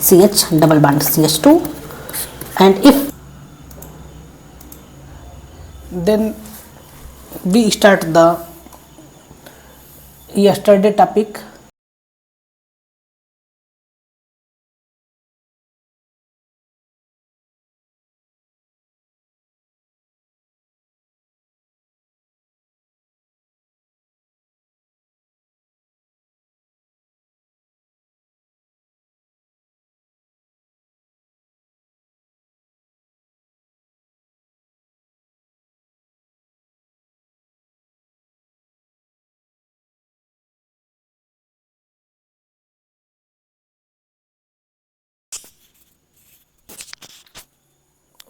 CH double bond CH2, and if then we start the yesterday topic.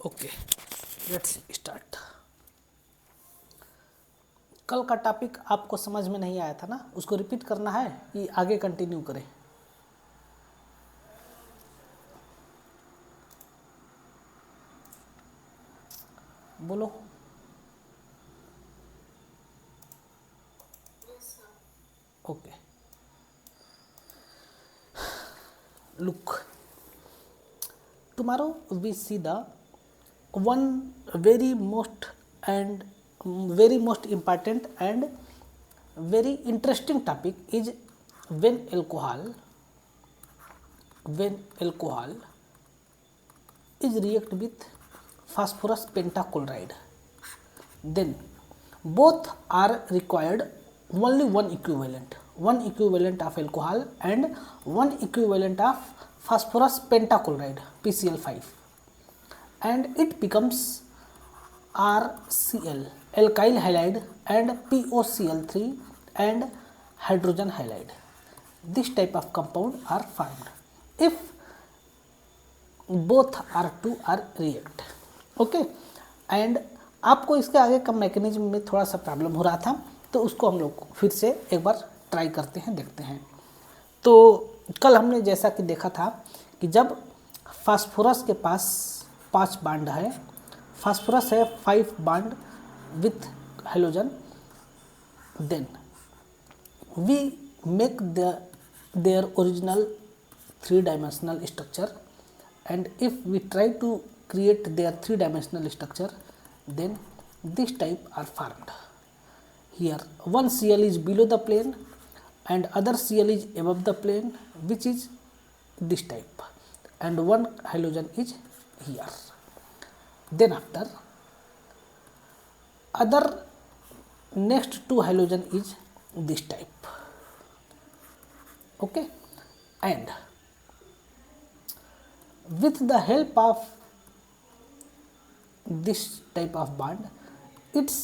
Okay, let's start. कल का topic आपको समझ में नहीं आया था ना, उसको रिपीट करना है कि आगे कंटिन्यू करें? बोलो। Okay, look, tomorrow we see the one very most and very most important and very interesting topic is when alcohol is react with phosphorus pentachloride, then both are required only one equivalent of alcohol and one equivalent of phosphorus pentachloride PCl5, and it becomes RCl alkyl halide and POCl3 and hydrogen halide. This type of compound are formed if both R2 are react. Okay, and आपको इसके आगे का mechanism में थोड़ा सा problem हो रहा था, तो उसको हम लोग फिर से एक बार ट्राई करते हैं, देखते हैं। तो कल हमने जैसा कि देखा था कि जब फास्फोरस के पास 5 बांड है, फास्फोरस है 5 bond with halogen, then we make their original 3-dimensional structure, and if we try to create their 3-dimensional structure, then this type are formed. Here one Cl is below the plane and other Cl is above the plane, which is this type, and one halogen is here. Then after other next two halogen is this type. Okay, and with the help of this type of bond, it's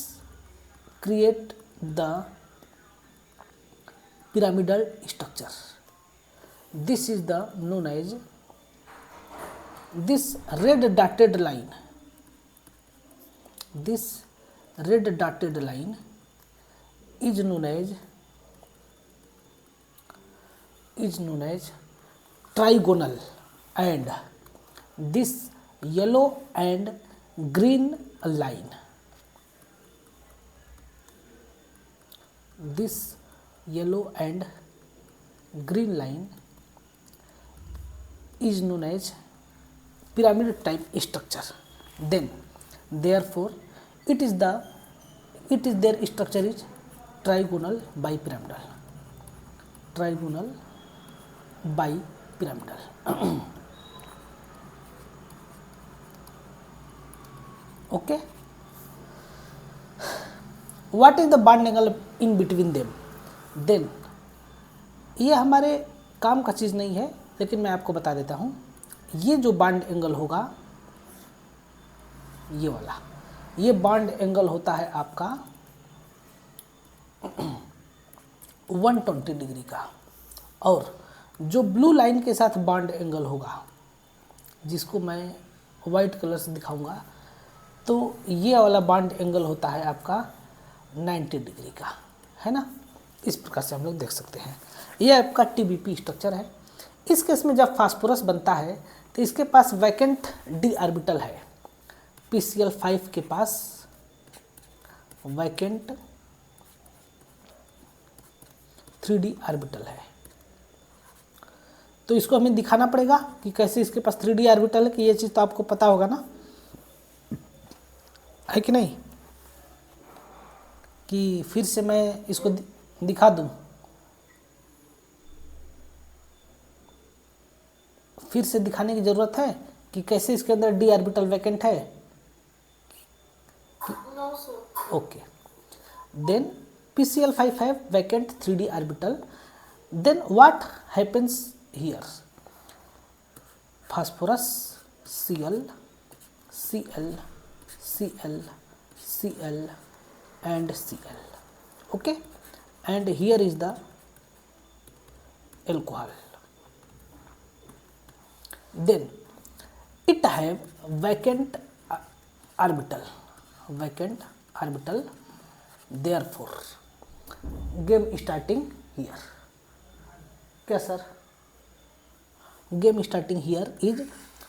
create the pyramidal structure. This is the known as, this red dotted line is known as trigonal, and this yellow and green line, is known as pyramid type structure. Then therefore it is their structure is trigonal bipyramidal. Okay, what is the bond angle in between them? Then ये हमारे काम का चीज़ नहीं है, लेकिन मैं आपको बता देता हूँ। ये जो बॉन्ड एंगल होगा, ये वाला, ये बॉन्ड एंगल होता है आपका 120 डिग्री का, और जो ब्लू लाइन के साथ बॉन्ड एंगल होगा, जिसको मैं वाइट कलर से दिखाऊंगा, तो ये वाला बॉन्ड एंगल होता है आपका 90 डिग्री का, है ना। इस प्रकार से हम लोग देख सकते हैं। ये आपका TBP स्ट्रक्चर है। इस केस में जब फास्फोरस बनता है तो इसके पास वैकेंट d ऑर्बिटल है, PCl5 के पास वैकेंट 3d ऑर्बिटल है। तो इसको हमें दिखाना पड़ेगा कि कैसे इसके पास 3D ऑर्बिटल है, कि ये चीज़ तो आपको पता होगा ना, है कि नहीं, कि फिर से मैं इसको दिखा दूं, फिर से दिखाने की ज़रूरत है कि कैसे इसके अंदर d ऑर्बिटल वैकेंट है। Okay, then PCl5 have vacant 3D orbital. Then what happens here? Phosphorus Cl, Cl, Cl, Cl and Cl. Okay, and here is the alcohol. Then it have vacant orbital, vacant orbital. Therefore game starting here. क्या sir? Game starting here is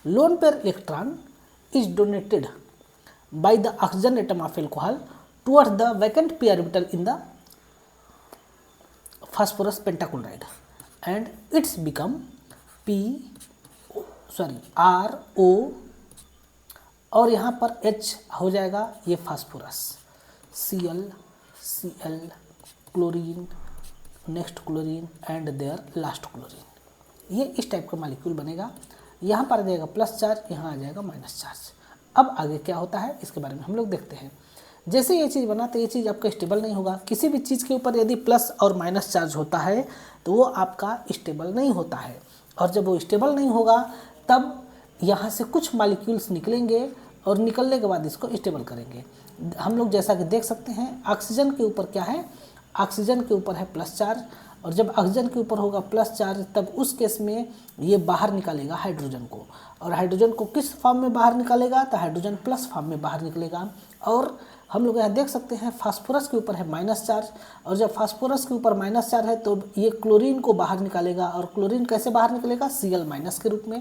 lone pair electron is donated by the oxygen atom of alcohol towards the vacant p orbital in the phosphorus pentachloride, and it's become RO, और यहाँ पर H हो जाएगा ये phosphorus, Cl, Cl, chlorine, next chlorine and their last chlorine. ये इस type का molecule बनेगा। यहाँ पर आ जाएगा प्लस चार्ज, यहाँ आ जाएगा माइनस चार्ज। अब आगे क्या होता है इसके बारे में हम लोग देखते हैं। जैसे ये चीज़ बना तो ये चीज़ आपका स्टेबल नहीं होगा। किसी भी चीज़ के ऊपर यदि प्लस और माइनस चार्ज होता है तो वो आपका स्टेबल नहीं होता है, और जब वो स्टेबल नहीं होगा तब यहाँ से कुछ मॉलिक्यूल्स निकलेंगे और निकलने के बाद इसको स्टेबल करेंगे। हम लोग जैसा कि देख सकते हैं ऑक्सीजन के ऊपर क्या है, ऑक्सीजन के ऊपर है प्लस चार्ज, और जब ऑक्सीजन के ऊपर होगा प्लस चार्ज तब उस केस में ये बाहर निकालेगा हाइड्रोजन को, और हाइड्रोजन को किस फॉर्म में बाहर निकालेगा तो हाइड्रोजन प्लस फॉर्म में बाहर निकलेगा। और हम लोग यहाँ देख सकते हैं फास्फोरस के ऊपर है माइनस चार्ज, और जब फास्फोरस के ऊपर माइनस चार्ज है तो ये क्लोरीन को बाहर निकालेगा, और क्लोरीन कैसे बाहर निकलेगा, Cl माइनस के रूप में।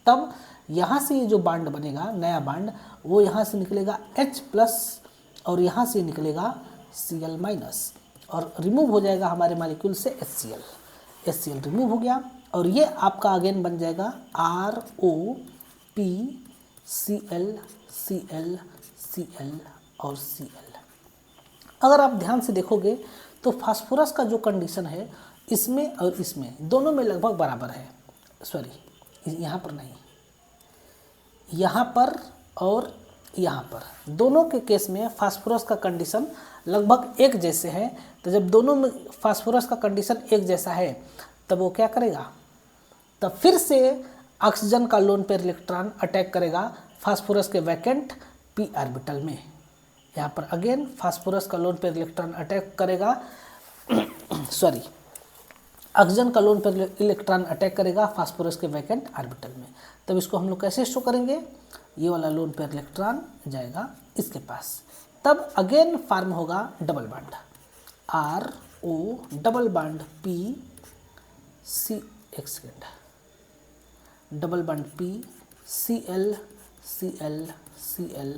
तब यहाँ से ये जो बांड बनेगा नया बांड वो यहाँ से निकलेगा H प्लस, और यहाँ से निकलेगा Cl माइनस, और रिमूव हो जाएगा हमारे मॉलिक्यूल से HCl। HCl रिमूव हो गया और ये आपका अगेन बन जाएगा ROP, Cl, Cl, Cl और Cl। अगर आप ध्यान से देखोगे तो फास्फोरस का जो कंडीशन है इसमें और इसमें दोनों में लगभग बराबर है। सॉरी, यहाँ पर नहीं, यहाँ पर और यहाँ पर दोनों के केस में फास्फोरस का कंडीशन लगभग एक जैसे हैं। तो जब दोनों में फास्फोरस का कंडीशन एक जैसा है तब वो क्या करेगा, तब फिर से ऑक्सीजन का लोन पेयर इलेक्ट्रॉन अटैक करेगा फास्फोरस के वैकेंट p ऑर्बिटल में। यहाँ पर अगेन फास्फोरस का लोन पेयर इलेक्ट्रॉन अटैक करेगा सॉरी, ऑक्सीजन का लोन पेयर इलेक्ट्रॉन अटैक करेगा फास्फोरस के वैकेंट ऑर्बिटल में। तब इसको हम लोग कैसे शो करेंगे, ये वाला लोन पेयर इलेक्ट्रॉन जाएगा इसके पास, तब अगेन फॉर्म होगा double bond RO double bond P C, एक second, double bond P Cl Cl Cl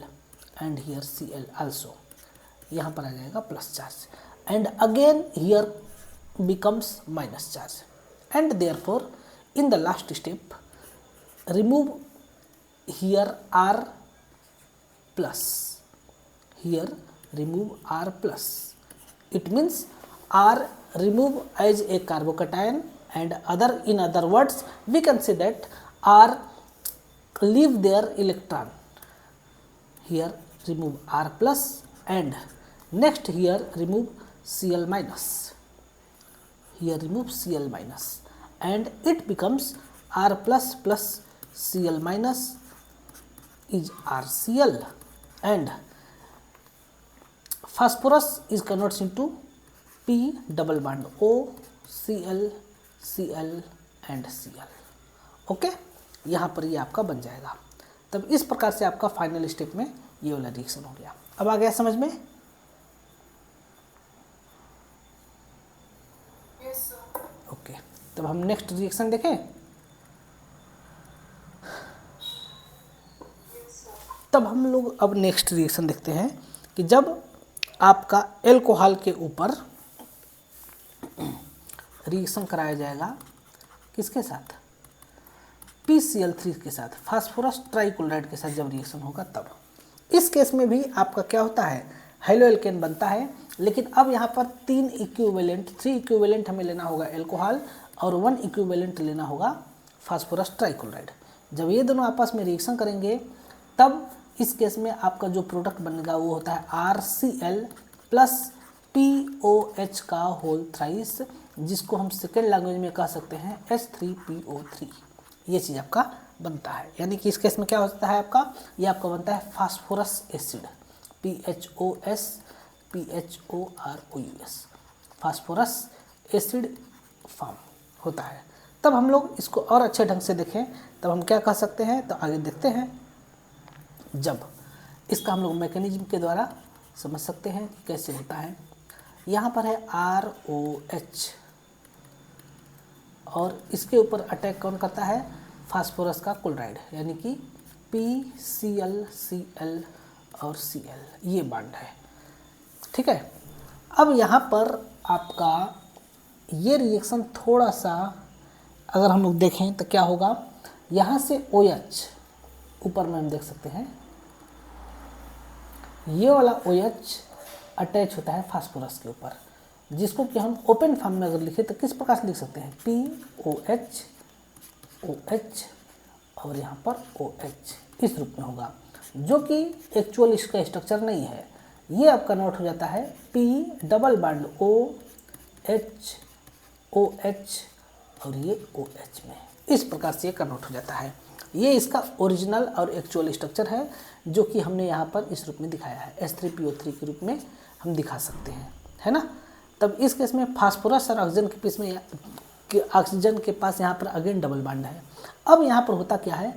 and here Cl also, यहाँ पर आ जाएगा plus charge, and again here becomes minus charge, and therefore in the last step remove here R plus, here remove R plus. It means R remove as a carbocation, and in other words we can say that R leave their electron. Here remove R plus, and next here remove Cl minus, here remove Cl minus, and it becomes R plus plus Cl minus is RCl, and phosphorus is converted into P double bond O, Cl, Cl and Cl। Okay, यहाँ पर ये आपका बन जाएगा। तब इस प्रकार से आपका फाइनल स्टेप में ये वाला रिएक्शन हो गया। अब आ गया समझ में? ओके, तब हम नेक्स्ट रिएक्शन देखें। तब हम लोग अब नेक्स्ट रिएक्शन देखते हैं कि जब आपका एल्कोहल के ऊपर रिएक्शन कराया जाएगा किसके साथ, PCl3 के साथ, फास्फोरस ट्राइक्लोराइड के साथ जब रिएक्शन होगा तब। इस केस में भी आपका क्या होता है, हेलो एल्केन बनता है, लेकिन अब यहाँ पर 3 इक्विवेलेंट हमें लेना होगा एल्कोहल और 1 इक्विवेलेंट लेना होगा फास्फोरस ट्राइक्लोराइड। जब ये दोनों आपस में रिएक्शन करेंगे तब इस केस में आपका जो प्रोडक्ट बनेगा वो होता है RCl प्लस POH का होल थ्राइस, जिसको हम सेकेंड लैंग्वेज में कह सकते हैं H3PO3। ये चीज़ आपका बनता है, यानी कि इस केस में क्या होता है आपका, ये आपका बनता है phosphorus acid, PHOS, phosphorus acid form होता है। तब हम लोग इसको और अच्छे ढंग से देखें तब हम क्या कह सकते हैं, तो आगे देखते हैं। जब इसका हम लोग मैकेनिज्म के द्वारा समझ सकते हैं कि कैसे होता है। यहाँ पर है ROH और इसके ऊपर अटैक कौन करता है, फास्फोरस का क्लोराइड, यानी कि PCl, Cl और Cl, ये बॉन्ड है। ठीक है, अब यहाँ पर आपका ये रिएक्शन थोड़ा सा अगर हम लोग देखें तो क्या होगा, यहाँ से OH ऊपर में हम देख सकते हैं, ये वाला OH अटैच होता है फास्फोरस के ऊपर, जिसको कि हम ओपन फॉर्म में अगर लिखें तो किस प्रकार से लिख सकते हैं, POH OH और यहाँ पर OH, इस रूप में होगा, जो कि एक्चुअल इसका स्ट्रक्चर नहीं है। ये आपका नोट हो जाता है P double bond OH OH और ये OH में, इस प्रकार से ये कन्वर्ट हो जाता है। ये इसका ओरिजिनल और एक्चुअल स्ट्रक्चर है, जो कि हमने यहाँ पर इस रूप में दिखाया है, H3PO3 के रूप में हम दिखा सकते हैं, है ना। तब इस केस में फास्फोरस और ऑक्सीजन के पीस में ऑक्सीजन के पास यहाँ पर अगेन डबल बॉन्ड है। अब यहाँ पर होता क्या है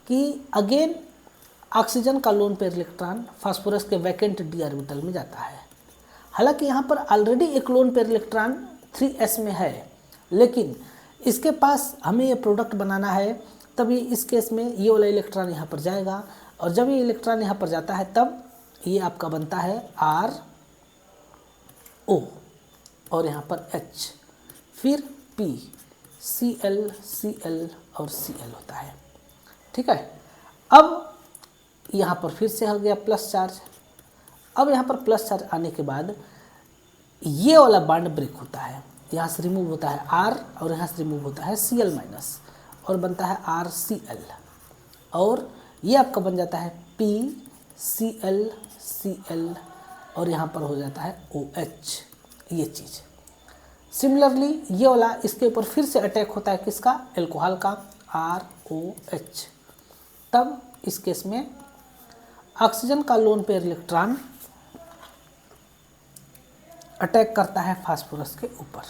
कि अगेन ऑक्सीजन का लोन पेयर इलेक्ट्रॉन फास्फोरस के वैकेंट d ऑर्बिटल में जाता है। हालांकि यहाँ पर ऑलरेडी एक लोन पेयर इलेक्ट्रॉन 3s में है, लेकिन इसके पास हमें ये प्रोडक्ट बनाना है, तब ये इस केस में ये वाला इलेक्ट्रॉन यहाँ पर जाएगा, और जब ये इलेक्ट्रॉन यहाँ पर जाता है तब ये आपका बनता है RO और यहाँ पर H, फिर P, Cl, Cl और Cl होता है। ठीक है, अब यहाँ पर फिर से हो गया प्लस चार्ज। अब यहाँ पर प्लस चार्ज आने के बाद ये वाला बॉन्ड ब्रेक होता है, यहाँ से रिमूव होता है R और यहाँ से रिमूव होता है Cl माइनस और बनता है RCl, और ये आपका बन जाता है PCl Cl और यहाँ पर हो जाता है OH, ये चीज़। सिमिलरली ये वाला इसके ऊपर फिर से अटैक होता है किसका, एल्कोहल का, ROH। तब इस केस में ऑक्सीजन का लोन पेयर इलेक्ट्रॉन अटैक करता है फास्फोरस के ऊपर।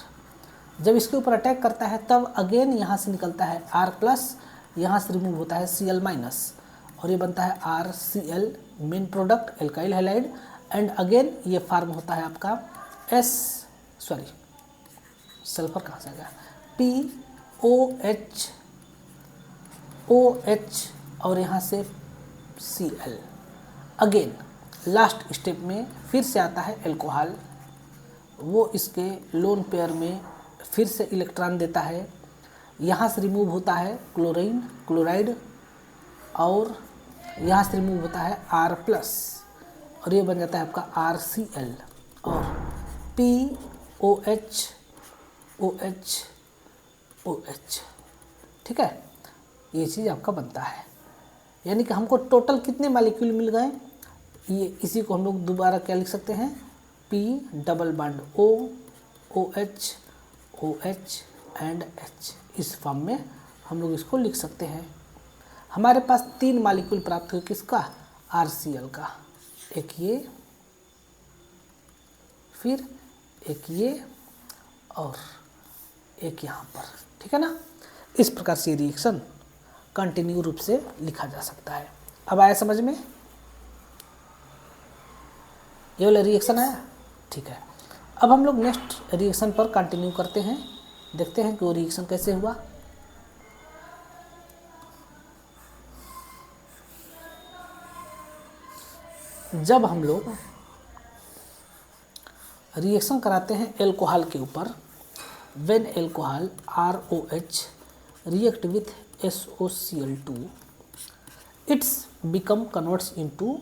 जब इसके ऊपर अटैक करता है तब अगेन यहाँ से निकलता है R प्लस, यहाँ से रिमूव होता है Cl माइनस और ये बनता है RCl, main product alkyl halide, and again ये फार्म होता है आपका सल्फर कहाँ से आएगा, POH OH और यहाँ से Cl। अगेन लास्ट स्टेप में फिर से आता है एल्कोहल, वो इसके लोन पेयर में फिर से इलेक्ट्रॉन देता है, यहाँ से रिमूव होता है क्लोराइड और यहाँ से रिमूव होता है R प्लस और ये बन जाता है आपका RCl और POH OH OH। ठीक है, ये चीज़ आपका बनता है, यानी कि हमको टोटल कितने मॉलिक्यूल मिल गए, ये इसी को हम लोग दोबारा क्या लिख सकते हैं, P double bond O OH OH and H, इस फॉर्म में हम लोग इसको लिख सकते हैं। हमारे पास 3 मॉलिक्यूल प्राप्त हुए किसका, RCl का, एक ये, फिर एक ये और एक यहाँ पर। ठीक है ना, इस प्रकार से रिएक्शन कंटिन्यू रूप से लिखा जा सकता है। अब आया समझ में, ये वाला रिएक्शन आया। ठीक है, अब हम लोग नेक्स्ट रिएक्शन पर कंटिन्यू करते हैं, देखते हैं कि वो रिएक्शन कैसे हुआ। जब हम लोग रिएक्शन कराते हैं एल्कोहल के ऊपर, when alcohol ROH react with SOCl2 it's become converts into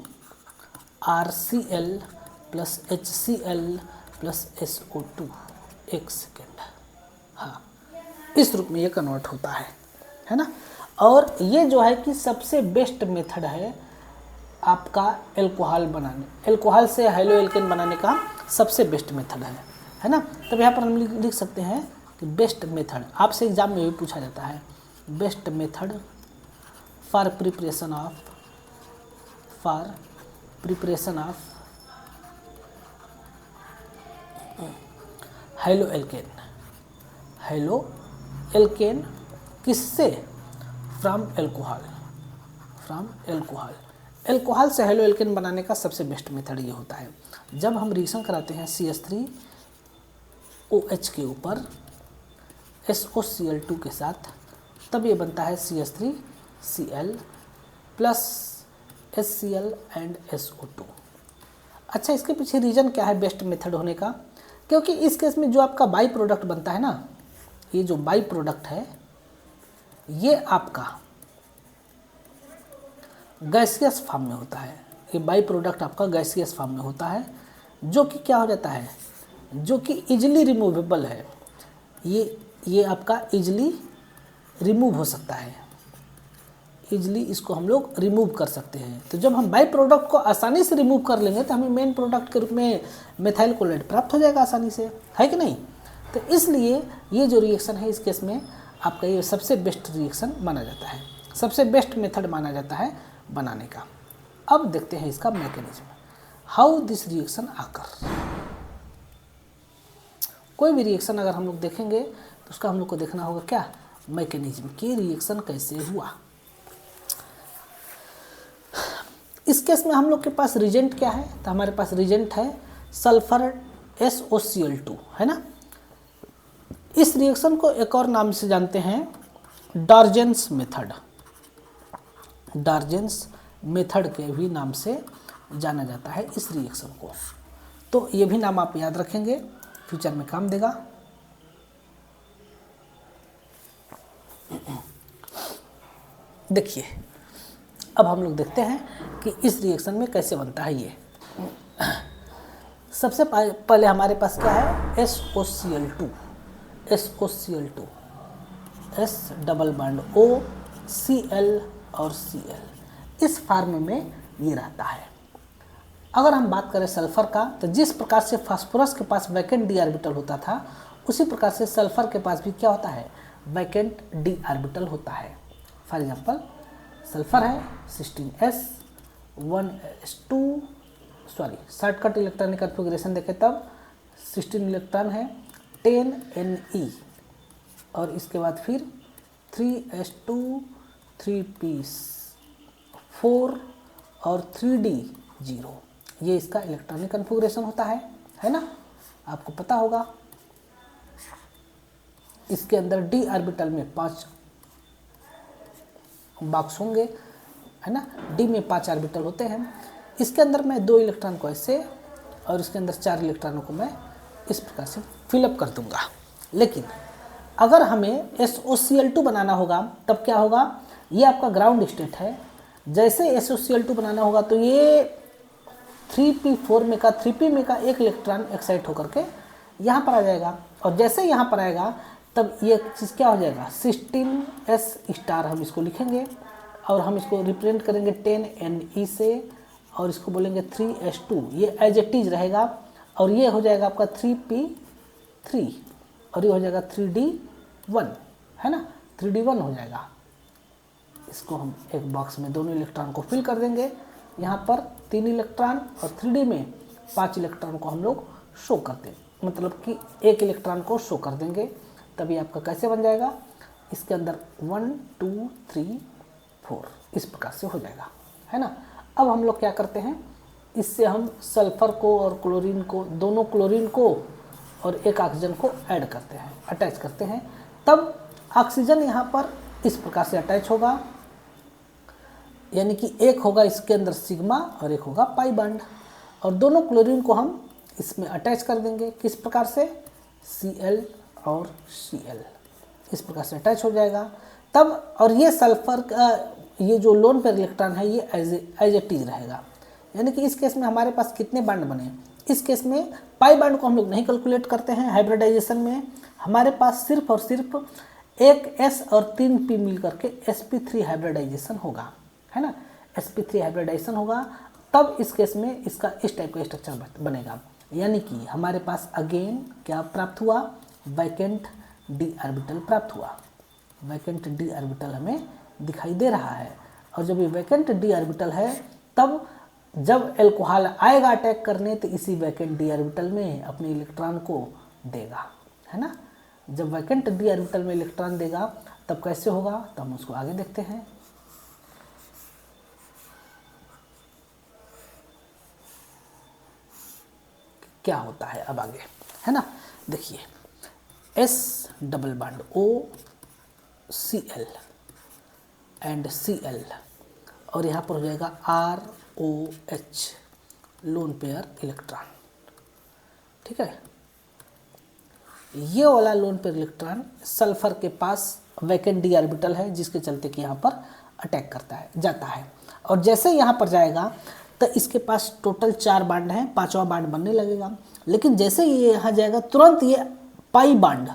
RCl plus HCl plus SO2। एक सेकेंड, हाँ, इस रूप में ये कन्वर्ट होता है ना। और ये जो है कि सबसे बेस्ट मेथड है आपका एल्कोहल बनाने, एल्कोहल से हाइलो एल्केन बनाने का सबसे बेस्ट मेथड है ना। तब यहाँ पर हम लिख सकते हैं कि बेस्ट मेथड, आपसे एग्जाम में भी पूछा जाता है, best method for preparation of haloalkane किससे? From alcohol. एल्कोहल से हाइलो एल्केन बनाने का सबसे बेस्ट मेथड ये होता है, जब हम रिएक्शन कराते हैं CH3OH के ऊपर SOCl2 के साथ, तब ये बनता है CH3Cl plus HCl and SO2। अच्छा, इसके पीछे रीज़न क्या है बेस्ट मेथड होने का? क्योंकि इस केस में जो आपका बाई प्रोडक्ट बनता है ना, ये जो बाई प्रोडक्ट है ये आपका गैसियस फॉर्म में होता है। ये बाई प्रोडक्ट आपका गैसियस फॉर्म में होता है, जो कि क्या हो जाता है, जो कि इजीली रिमूवेबल है। ये आपका इजीली रिमूव हो सकता है, इजीली इसको हम लोग रिमूव कर सकते हैं। तो जब हम बाई प्रोडक्ट को आसानी से रिमूव कर लेंगे तो हमें मेन प्रोडक्ट के रूप में मेथाइल क्लोराइड प्राप्त हो जाएगा आसानी से, है कि नहीं। तो इसलिए ये जो रिएक्शन है इस केस में आपका ये सबसे बेस्ट रिएक्शन माना जाता है, सबसे बेस्ट मेथड माना जाता है बनाने का। अब देखते हैं इसका मैकेनिज्म, हाउ दिस रिएक्शन आकर। कोई भी रिएक्शन अगर हम लोग देखेंगे तो उसका हम लोग को देखना होगा क्या, मैकेनिज्म, कि रिएक्शन कैसे हुआ। इस केस में हम लोग के पास रिजेंट क्या है, तो हमारे पास रिजेंट है सल्फर SOCl2, है ना। इस रिएक्शन को एक और नाम से जानते हैं डार्जेंस मेथड, डार्जेंस मेथड के भी नाम से जाना जाता है इस रिएक्शन को। तो ये भी नाम आप याद रखेंगे, फ्यूचर में काम देगा। देखिए, अब हम लोग देखते हैं कि इस रिएक्शन में कैसे बनता है ये। सबसे पहले हमारे पास क्या है, SOCl2 S double bond O Cl और Cl, इस फॉर्म में ये रहता है। अगर हम बात करें सल्फर का, तो जिस प्रकार से फास्फोरस के पास वैकेंट d ऑर्बिटल होता था, उसी प्रकार से सल्फर के पास भी क्या होता है, वैकेंट d ऑर्बिटल होता है। फॉर एग्जांपल सल्फर है 16s 1s2, sorry shortcut electronic configuration देखें तब 16 इलेक्ट्रॉन है 10Ne, और इसके बाद फिर 3s2 3p4 और 3d0, ये इसका इलेक्ट्रॉनिक कन्फिगरेशन होता है ना, आपको पता होगा। इसके अंदर d ऑर्बिटल में 5 बॉक्स होंगे, है ना, d में 5 ऑर्बिटल होते हैं। इसके अंदर मैं 2 इलेक्ट्रॉन को ऐसे और इसके अंदर 4 इलेक्ट्रॉनों को मैं इस प्रकार से फिलअप कर दूंगा। लेकिन अगर हमें SOCl2 बनाना होगा तब क्या होगा, ये आपका ग्राउंड स्टेट है। जैसे SOCl2 बनाना होगा तो ये 3p4 में का 3p में का एक इलेक्ट्रॉन एक्साइट होकर के यहाँ पर आ जाएगा, और जैसे यहाँ पर आएगा तब ये चीज़ क्या हो जाएगा, 16s स्टार हम इसको लिखेंगे और हम इसको रिप्रेजेंट करेंगे 10Ne से, और इसको बोलेंगे 3s2, ये एज इट इज रहेगा, और ये हो जाएगा आपका 3p3 और ये हो जाएगा 3d1, है ना, 3d1 हो जाएगा। इसको हम एक बॉक्स में दोनों इलेक्ट्रॉन को फिल कर देंगे, यहाँ पर 3 इलेक्ट्रॉन और 3d में 5 इलेक्ट्रॉन को हम लोग शो कर देंगे, मतलब कि एक इलेक्ट्रॉन को शो कर देंगे। तभी आपका कैसे बन जाएगा, इसके अंदर 1 2 3 4 इस प्रकार से हो जाएगा, है ना। अब हम लोग क्या करते हैं, इससे हम सल्फर को और क्लोरीन को, दोनों क्लोरीन को और एक ऑक्सीजन को ऐड करते हैं, अटैच करते हैं। तब ऑक्सीजन यहाँ पर इस प्रकार से अटैच होगा, यानी कि एक होगा इसके अंदर सिग्मा और एक होगा पाई बॉन्ड, और दोनों क्लोरीन को हम इसमें अटैच कर देंगे। किस प्रकार से, Cl और Cl इस प्रकार से अटैच हो जाएगा। तब, और ये सल्फर का ये जो लोन पेयर इलेक्ट्रॉन है ये एज इट इज रहेगा। यानी कि इस केस में हमारे पास कितने बांड बने, इस केस में पाई बांड को हम लोग नहीं कैलकुलेट करते हैं हाइब्रिडाइजेशन में। हमारे पास सिर्फ और सिर्फ एक S और 3 P मिल करके sp3 हाइब्रिडाइजेशन होगा, है ना, sp3 हाइब्रिडाइजेशन होगा। तब इस केस में इसका इस टाइप का स्ट्रक्चर बनेगा। यानी कि हमारे पास अगेन क्या प्राप्त हुआ, वैकेंट d ऑर्बिटल प्राप्त हुआ। वैकेंट d ऑर्बिटल हमें दिखाई दे रहा है। और जब ये वैकेंट d ऑर्बिटल है, तब जब एल्कोहल आएगा अटैक करने तो इसी वैकेंट d ऑर्बिटल में अपने इलेक्ट्रॉन को देगा, है ना। जब वैकेंट d ऑर्बिटल में इलेक्ट्रॉन देगा तब कैसे होगा, तो हम उसको आगे देखते हैं। क्या होता है अब आगे, है ना। देखिए S double bond O Cl and Cl, और यहाँ पर हो जाएगा ROH लोन पेयर इलेक्ट्रॉन, ठीक है। ये वाला लोन पेयर इलेक्ट्रॉन सल्फर के पास वैकेंट d ऑर्बिटल है, जिसके चलते कि यहाँ पर अटैक करता है, जाता है। और जैसे यहाँ पर जाएगा तो इसके पास टोटल 4 बांड हैं, 5वां बांड बनने लगेगा। लेकिन जैसे ये यहाँ जाएगा तुरंत ये पाई बांड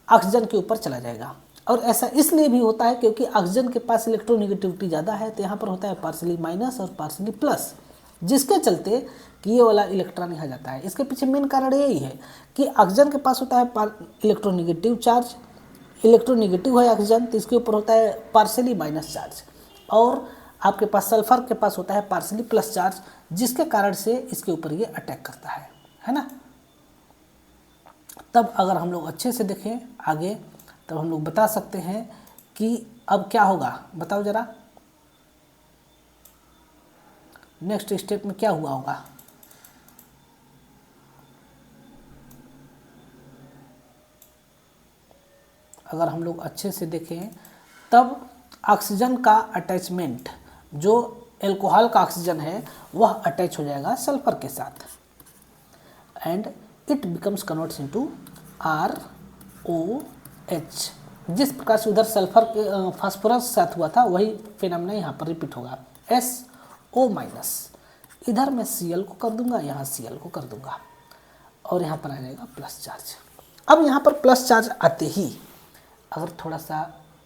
ऑक्सीजन के ऊपर चला जाएगा। और ऐसा इसलिए भी होता है क्योंकि ऑक्सीजन के पास इलेक्ट्रोनेगेटिविटी ज़्यादा है, तो यहाँ पर होता है पार्सली माइनस और पार्सली प्लस, जिसके चलते कि ये वाला इलेक्ट्रॉन यहाँ जाता है। इसके पीछे मेन कारण यही है कि ऑक्सीजन के पास होता है इलेक्ट्रोनेगेटिव चार्ज, इलेक्ट्रोनेगेटिव है ऑक्सीजन, तो इसके ऊपर होता है पार्सली माइनस चार्ज। और आपके पास सल्फर के पास होता है पार्सली प्लस चार्ज, जिसके कारण से इसके ऊपर ये अटैक करता है ना। तब अगर हम लोग अच्छे से देखें आगे, तब हम लोग बता सकते हैं कि अब क्या होगा, बताओ जरा, नेक्स्ट स्टेप में क्या हुआ होगा। अगर हम लोग अच्छे से देखें तब ऑक्सीजन का अटैचमेंट, जो एल्कोहल का ऑक्सीजन है वह अटैच हो जाएगा सल्फर के साथ, and it becomes converts into ROH। जिस प्रकार से उधर सल्फर के फास्फोरस साथ हुआ था वही फिनोमेना यहाँ पर रिपीट होगा, SO माइनस। इधर मैं Cl को कर दूंगा, यहाँ Cl को कर दूंगा, और यहाँ पर आ जाएगा प्लस चार्ज। अब यहाँ पर प्लस चार्ज आते ही अगर थोड़ा सा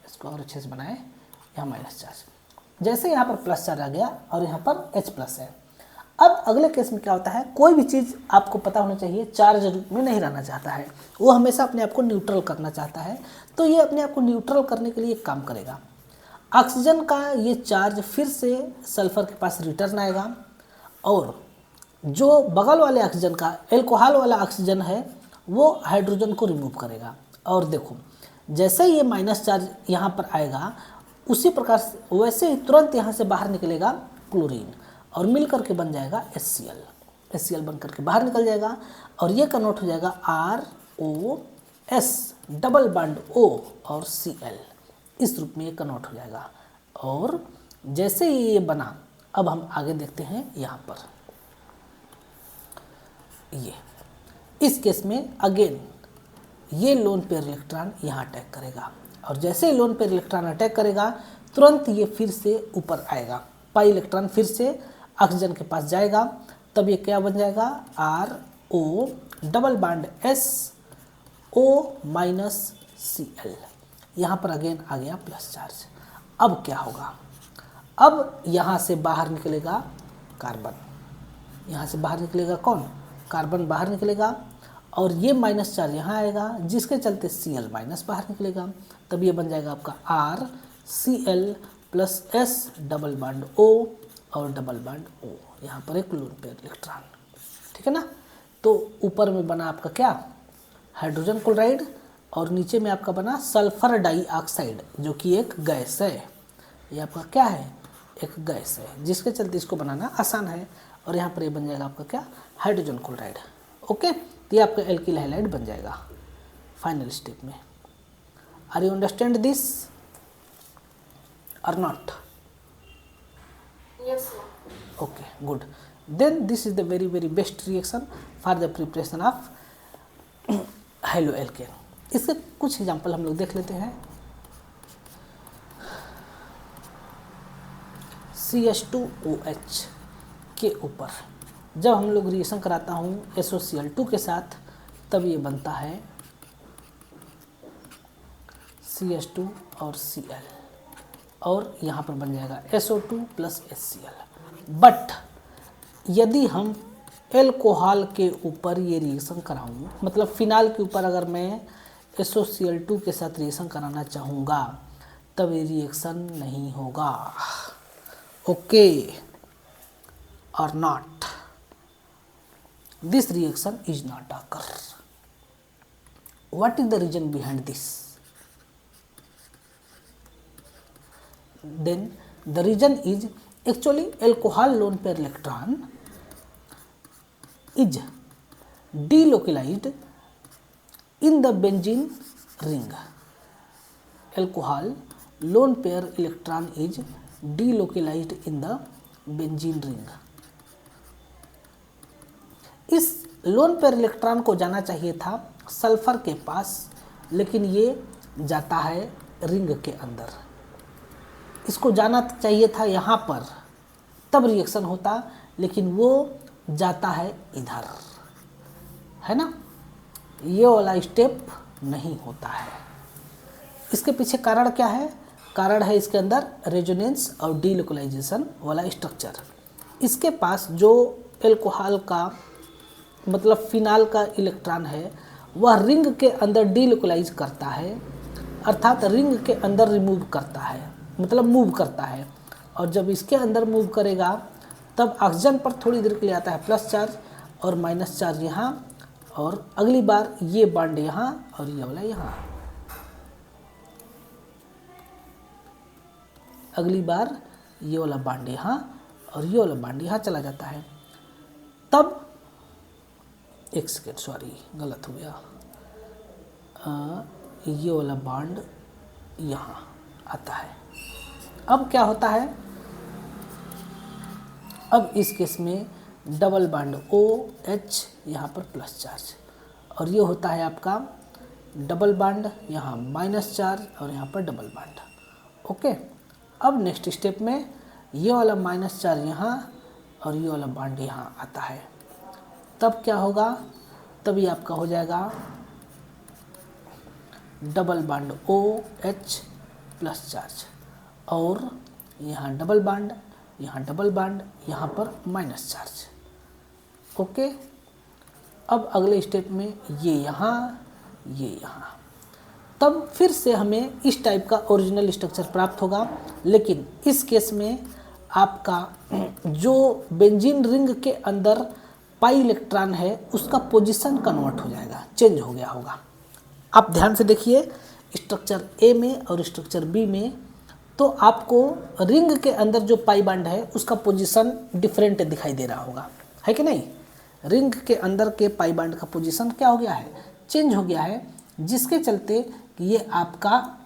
इसको और अच्छे से बनाए, यहाँ माइनस चार्ज, जैसे यहाँ पर प्लस चार्ज आ गया और यहाँ पर H प्लस है। अब अगले केस में क्या होता है, कोई भी चीज़ आपको पता होना चाहिए चार्ज रूप में नहीं रहना चाहता है, वो हमेशा अपने आप को न्यूट्रल करना चाहता है। तो ये अपने आप को न्यूट्रल करने के लिए एक काम करेगा, ऑक्सीजन का ये चार्ज फिर से सल्फर के पास रिटर्न आएगा, और जो बगल वाले ऑक्सीजन का एल्कोहल वाला ऑक्सीजन है वो हाइड्रोजन को रिमूव करेगा। और देखो जैसे ये माइनस चार्ज यहाँ पर आएगा, उसी प्रकार से वैसे ही तुरंत यहाँ से बाहर निकलेगा क्लोरीन, और मिल करके बन जाएगा HCl। HCl बन करके बाहर निकल जाएगा, और ये कन्वर्ट हो जाएगा ROS डबल बॉन्ड O और Cl, इस रूप में ये कन्वर्ट हो जाएगा। और जैसे ही ये बना, अब हम आगे देखते हैं यहाँ पर, ये इस केस में अगेन ये लोन पेयर इलेक्ट्रॉन यहाँ अटैक करेगा, और जैसे ही लोन पेयर इलेक्ट्रॉन अटैक करेगा तुरंत ये फिर से ऊपर आएगा, पाई इलेक्ट्रॉन फिर से ऑक्सीजन के पास जाएगा, तब ये क्या बन जाएगा RO double bond SO minus Cl। यहाँ पर अगेन आ गया प्लस चार्ज। अब क्या होगा, अब यहाँ से बाहर निकलेगा कार्बन, यहाँ से बाहर निकलेगा कौन, कार्बन बाहर निकलेगा, और ये माइनस चार्ज यहाँ आएगा, जिसके चलते Cl माइनस बाहर निकलेगा। तब ये बन जाएगा आपका RCl plus S double bond O और डबल बॉन्ड O, यहाँ पर एक लोन पेयर इलेक्ट्रॉन, ठीक है ना। तो ऊपर में बना आपका क्या, हाइड्रोजन क्लोराइड, और नीचे में आपका बना सल्फर डाइऑक्साइड, जो कि एक गैस है। ये आपका क्या है, एक गैस है, जिसके चलते इसको बनाना आसान है। और यहाँ पर ये बन जाएगा आपका क्या, हाइड्रोजन क्लोराइड। ओके, तो ये आपका एल्किल हैलाइड बन जाएगा फाइनल स्टेप में। Are you understand this or not? Yes, sir. Okay, good. Then this is the very best reaction for the preparation of haloalkane. इसके कुछ एग्जाम्पल हम लोग देख लेते हैं। CH2OH के ऊपर जब हम लोग रिएक्शन कराता हूँ SOCl2 के साथ, तब ये बनता है CH2 और Cl, और यहाँ पर बन जाएगा SO2 प्लस HCl। बट यदि हम एल्कोहल के ऊपर ये रिएक्शन कराऊँ, मतलब फिनाल के ऊपर अगर मैं SOCl2 के साथ रिएक्शन कराना चाहूँगा, तब ये रिएक्शन नहीं होगा। ओके और not, this reaction is not occur. What is the reason behind this? Then the reason is actually alcohol lone pair electron is delocalized in the benzene ring. Alcohol lone pair electron is delocalized in the benzene ring. इस loan pair electron को जाना चाहिए था sulphur के पास, लेकिन ये जाता है रिंग के अंदर। इसको जाना चाहिए था यहाँ पर, तब रिएक्शन होता, लेकिन वो जाता है इधर, है ना। ये वाला स्टेप नहीं होता है। इसके पीछे कारण क्या है? कारण है इसके अंदर रेजोनेंस और डीलोकलाइजेशन वाला स्ट्रक्चर। इसके पास जो एल्कोहल का मतलब फिनाल का इलेक्ट्रॉन है, वह रिंग के अंदर डीलोकलाइज करता है, अर्थात रिंग के अंदर रिमूव करता है, मतलब मूव करता है। और जब इसके अंदर मूव करेगा, तब ऑक्सीजन पर थोड़ी देर के लिए आता है प्लस चार्ज और माइनस चार्ज यहाँ, और अगली बार ये बॉन्ड यहाँ और ये वाला यहाँ, अगली बार ये वाला बॉन्ड यहाँ और ये वाला बॉन्ड यहाँ चला जाता है। तब एक सेकेंड, सॉरी गलत हो गया, ये वाला बॉन्ड यहाँ आता है। अब क्या होता है? अब इस केस में डबल बॉन्ड OH यहाँ पर प्लस चार्ज, और ये होता है आपका डबल बॉन्ड यहाँ माइनस चार्ज और यहाँ पर डबल बॉन्ड। ओके, अब नेक्स्ट स्टेप में ये वाला माइनस चार्ज यहाँ और ये वाला बॉन्ड यहाँ आता है। तब क्या होगा? तभी आपका हो जाएगा double bond OH plus charge, और यहाँ डबल बॉन्ड, यहाँ डबल बॉन्ड, यहाँ पर माइनस चार्ज। ओके, अब अगले स्टेप में ये यहाँ, ये यहाँ, तब फिर से हमें इस टाइप का ओरिजिनल स्ट्रक्चर प्राप्त होगा। लेकिन इस केस में आपका जो बेंजीन रिंग के अंदर पाई इलेक्ट्रॉन है, उसका पोजीशन कन्वर्ट हो जाएगा, चेंज हो गया होगा। आप ध्यान से देखिए, स्ट्रक्चर ए में और स्ट्रक्चर बी में, तो आपको रिंग के अंदर जो पाई बॉन्ड है उसका पोजीशन डिफरेंट दिखाई दे रहा होगा, है कि नहीं। रिंग के अंदर के पाई बॉन्ड का पोजीशन क्या हो गया है? चेंज हो गया है, जिसके चलते ये आपका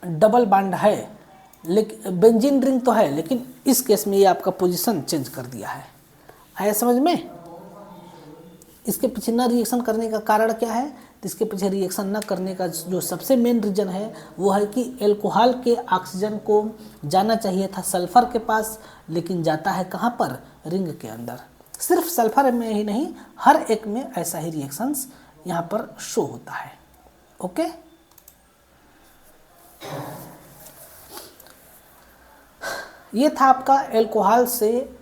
डबल बॉन्ड है, लेकिन बेंजीन रिंग तो है, लेकिन इस केस में ये आपका पोजीशन चेंज कर दिया है। आया समझ में? इसके पीछे न रिएक्शन करने का कारण क्या है? तो इसके पीछे रिएक्शन न करने का जो सबसे मेन रीजन है वो है कि एल्कोहल के ऑक्सीजन को जाना चाहिए था सल्फर के पास, लेकिन जाता है कहाँ पर? रिंग के अंदर। सिर्फ सल्फर में ही नहीं, हर एक में ऐसा ही रिएक्शंस यहाँ पर शो होता है। ओके, ये था आपका एल्कोहल से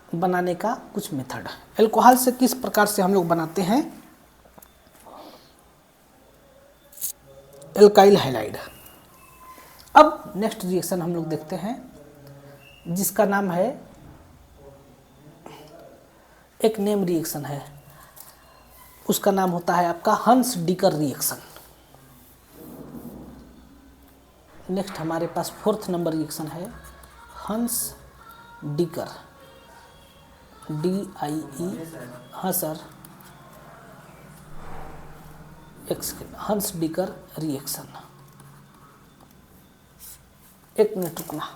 बनाने का कुछ मेथड। एल्कोहल से किस प्रकार से हम लोग बनाते हैं एल्काइल हैलाइड। अब नेक्स्ट रिएक्शन हम लोग देखते हैं, जिसका नाम है, एक नेम रिएक्शन है, उसका नाम होता है आपका हंस डीकर रिएक्शन। नेक्स्ट हमारे पास 4th नंबर रिएक्शन है हंस डीकर, DIE, हाँ सर, हंस डीकर रिएक्शन। एक मिनट रुकना।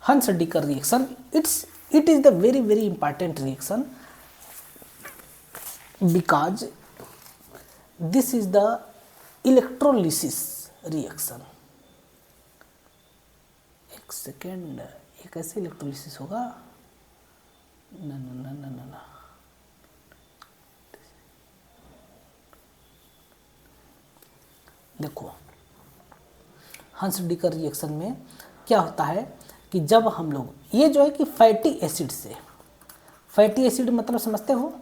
Hunsdiecker reaction, it is the very important reaction because this is the electrolysis reaction. एक सेकेंड, ये कैसे इलेक्ट्रोलिसिस होगा? ना ना ना ना ना ना, देखो हंस डिकर रिएक्शन में क्या होता है कि जब हम लोग, ये जो है कि फैटी एसिड से, फैटी एसिड मतलब समझते हो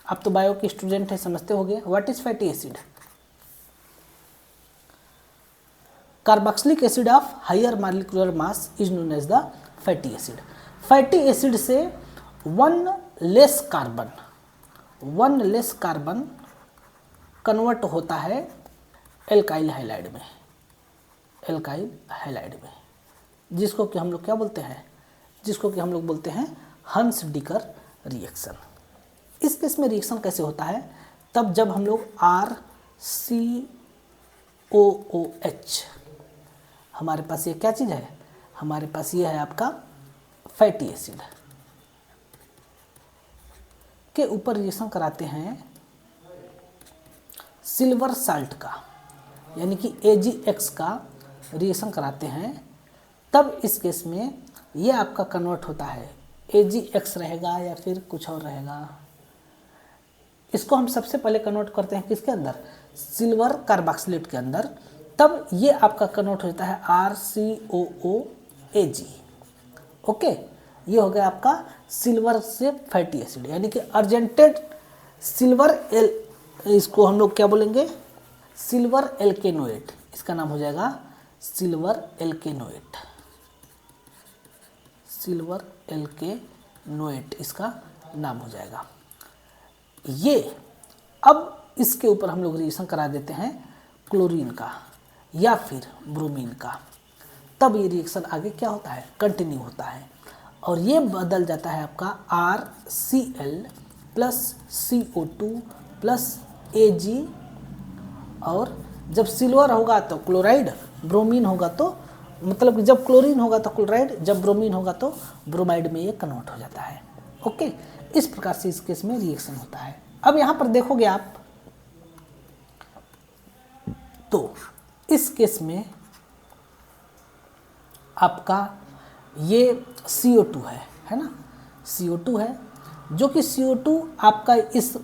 आप तो, बायो के स्टूडेंट है, समझते होगे what is fatty acid? Carboxylic acid of higher molecular mass is known as the fatty acid. Fatty acid से वन लेस कार्बन कन्वर्ट होता है एल्काइल हैलाइड में, जिसको कि हम लोग क्या बोलते हैं, जिसको कि हम लोग बोलते हैं हंस डिकर रिएक्शन। इस केस में रिएक्शन कैसे होता है? तब जब हम लोग RCOOH, हमारे पास ये क्या चीज़ है, हमारे पास ये है आपका फैटी एसिड, के ऊपर रिएक्शन कराते हैं सिल्वर साल्ट का, यानी कि AgX का रिएक्शन कराते हैं, तब इस केस में ये आपका कन्वर्ट होता है, AgX रहेगा या फिर कुछ और रहेगा। इसको हम सबसे पहले कन्वर्ट करते हैं किसके अंदर? सिल्वर कार्बोक्सिलेट के अंदर, तब ये आपका कन्वर्ट होता है RCOOAg। ओके, ये हो गया आपका सिल्वर से फैटी एसिड, यानी कि अर्जेंटेड सिल्वर इसको हम लोग क्या बोलेंगे? सिल्वर एल्केनोएट, इसका नाम हो जाएगा सिल्वर एल्केनोएट, इसका नाम हो जाएगा। ये अब इसके ऊपर हम लोग रिएक्शन करा देते हैं क्लोरीन का या फिर ब्रोमीन का, तब ये रिएक्शन आगे क्या होता है? कंटिन्यू होता है, और ये बदल जाता है आपका RCl plus CO2 plus Ag, और जब सिल्वर होगा तो क्लोराइड, ब्रोमीन होगा तो मतलब कि जब क्लोरीन होगा तो क्लोराइड, जब ब्रोमीन होगा तो ब्रोमाइड में ये कन्वर्ट हो जाता है। ओके, इस प्रकार से इस केस में रिएक्शन होता है। अब यहाँ पर देखोगे आप तो इस केस में आपका ये CO2 है ना, CO2 है, जो कि CO2 आपका इस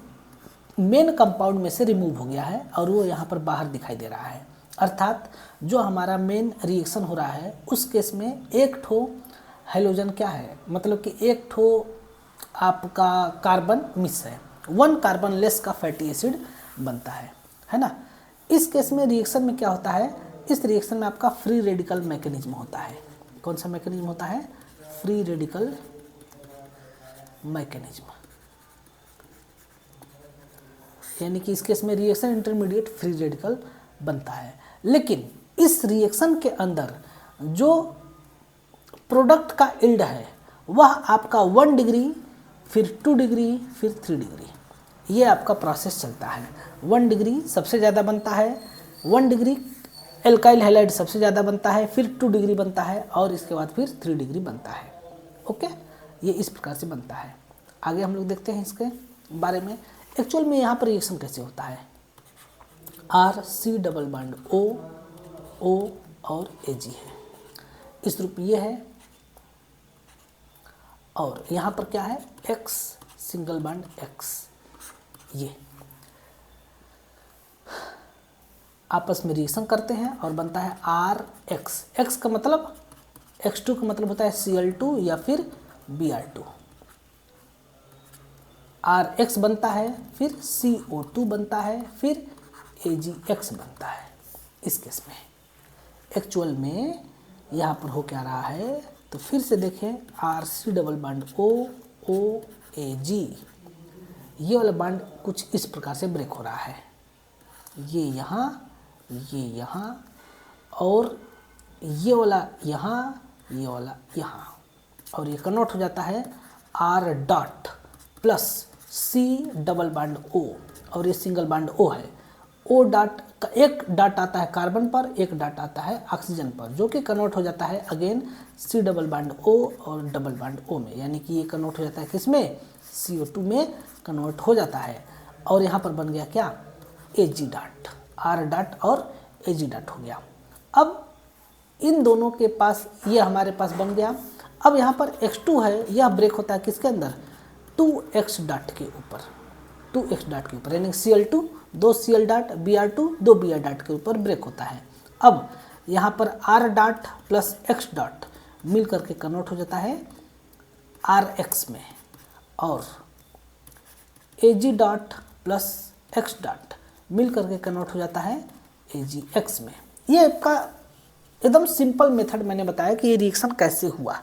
मेन कंपाउंड में से रिमूव हो गया है और वो यहाँ पर बाहर दिखाई दे रहा है। अर्थात जो हमारा मेन रिएक्शन हो रहा है उस केस में एक ठो हैलोजन क्या है, मतलब कि एक ठो आपका कार्बन मिस है, वन कार्बन लेस का फैटी एसिड बनता है ना। इस केस में रिएक्शन में क्या होता है? इस रिएक्शन में आपका फ्री रेडिकल मैकेनिज्म होता है। कौन सा मैकेनिज्म होता है? फ्री रेडिकल मैकेनिज्म, यानी कि इस केस में रिएक्शन इंटरमीडिएट फ्री रेडिकल बनता है। लेकिन इस रिएक्शन के अंदर जो प्रोडक्ट का यील्ड है वह आपका 1 डिग्री, फिर 2 डिग्री, फिर 3 डिग्री, ये आपका प्रोसेस चलता है। 1 डिग्री सबसे ज़्यादा बनता है, 1 डिग्री एल्काइल हैलाइड सबसे ज़्यादा बनता है, फिर 2 डिग्री बनता है और इसके बाद फिर 3 डिग्री बनता है। ओके, ये इस प्रकार से बनता है। आगे हम लोग देखते हैं इसके बारे में। एक्चुअल में यहाँ पर रिएक्शन कैसे होता है? RC डबल बॉन्ड O और Ag है, इस रूप ये है, और यहाँ पर क्या है? X सिंगल बॉन्ड X, ये आपस में रिएक्शन करते हैं और बनता है RX। X का मतलब, X2 का मतलब होता है Cl2 या फिर Br2। RX बनता है, फिर CO2 बनता है, फिर AgX बनता है। इस केस में एक्चुअल में यहाँ पर हो क्या रहा है? तो फिर से देखें, RC डबल बॉन्ड OAG, ये वाला बॉन्ड कुछ इस प्रकार से ब्रेक हो रहा है, ये यहाँ, ये यहाँ, और ये वाला यहाँ, ये वाला यहाँ, और ये कन्वर्ट हो जाता है R dot plus C double bond O, और ये सिंगल बॉन्ड O है। O डॉट का एक डॉट आता है कार्बन पर, एक डॉट आता है ऑक्सीजन पर, जो कि कन्वर्ट हो जाता है again C double bond O और डबल बॉन्ड O में, यानी कि ये कन्वर्ट हो जाता है किस में? CO2 में कन्वर्ट हो जाता है। और यहाँ पर बन गया क्या? Ag डॉट, R डॉट और Ag डॉट हो गया। अब इन दोनों के पास ये हमारे पास बन गया। अब यहाँ पर X2 है, यह ब्रेक होता है किसके अंदर, 2x डॉट के ऊपर, 2x डॉट के ऊपर, यानी Cl2 दो Cl डॉट, Br2 दो Br डॉट के ऊपर ब्रेक होता है। अब यहाँ पर R dot plus X dot मिल करके कन्वर्ट हो जाता है Rx में, और Ag dot plus X dot मिल करके कन्वर्ट हो जाता है Agx में। ये आपका एकदम सिंपल मेथड मैंने बताया कि ये रिएक्शन कैसे हुआ।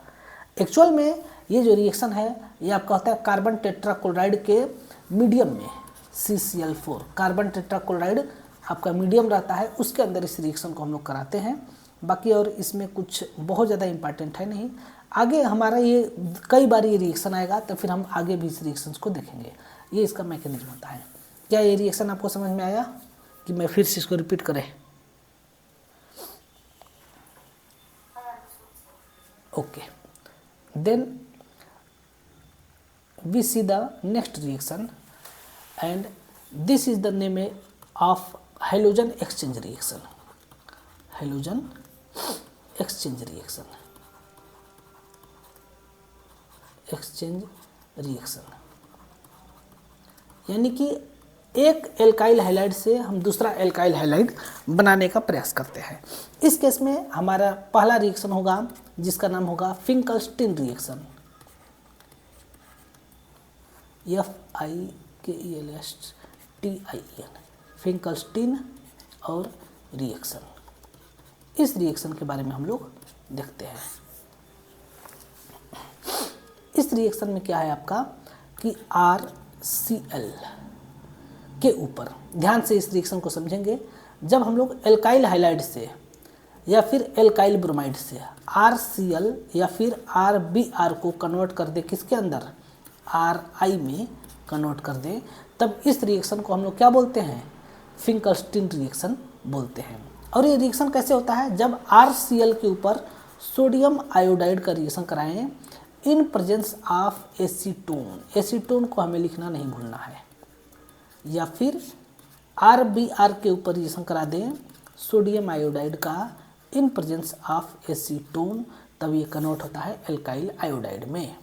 एक्चुअल में ये जो रिएक्शन है ये आपका होता है कार्बन टेट्राक्लोराइड के मीडियम में, CCl4 कार्बन टेट्राक्लोराइड आपका मीडियम रहता है, उसके अंदर इस रिएक्शन को हम लोग कराते हैं। बाकी और इसमें कुछ बहुत ज़्यादा इंपॉर्टेंट है नहीं। आगे हमारा ये कई बार ये रिएक्शन आएगा तो फिर हम आगे भी इस रिएक्शन को देखेंगे। ये इसका मैकेनिज्म होता है। क्या ये रिएक्शन आपको समझ में आया कि मैं फिर से इसको रिपीट करें? Okay, then we see the next reaction, and this is the name of halogen exchange reaction. Halogen exchange reaction. Exchange reaction यानी कि एक एल्काइल हैलाइड से हम दूसरा एल्काइल हैलाइड बनाने का प्रयास करते हैं। इस केस में हमारा पहला रिएक्शन होगा जिसका नाम होगा फिंकलस्टीन रिएक्शन, FIKELSTIN, फिंकलस्टीन और रिएक्शन। इस रिएक्शन के बारे में हम लोग देखते हैं। इस रिएक्शन में क्या है आपका कि RCl के ऊपर, ध्यान से इस रिएक्शन को समझेंगे, जब हम लोग एल्काइल हाइलाइड से या फिर एल्काइल ब्रोमाइड से RCl या फिर RBr को कन्वर्ट कर दे किसके अंदर, Ri में कन्वर्ट कर दे, तब इस रिएक्शन को हम लोग क्या बोलते हैं, फिंकलस्टीन रिएक्शन बोलते हैं। और ये रिएक्शन कैसे होता है, जब RCl के ऊपर सोडियम आयोडाइड का रिएक्शन कराएं in presence of acetone, acetone को हमें लिखना नहीं भूलना है, या फिर RBr के ऊपर रिएक्शन करा दें सोडियम आयोडाइड का इन प्रेजेंस ऑफ एसीटोन, तब ये कन्वर्ट होता है एल्काइल आयोडाइड में।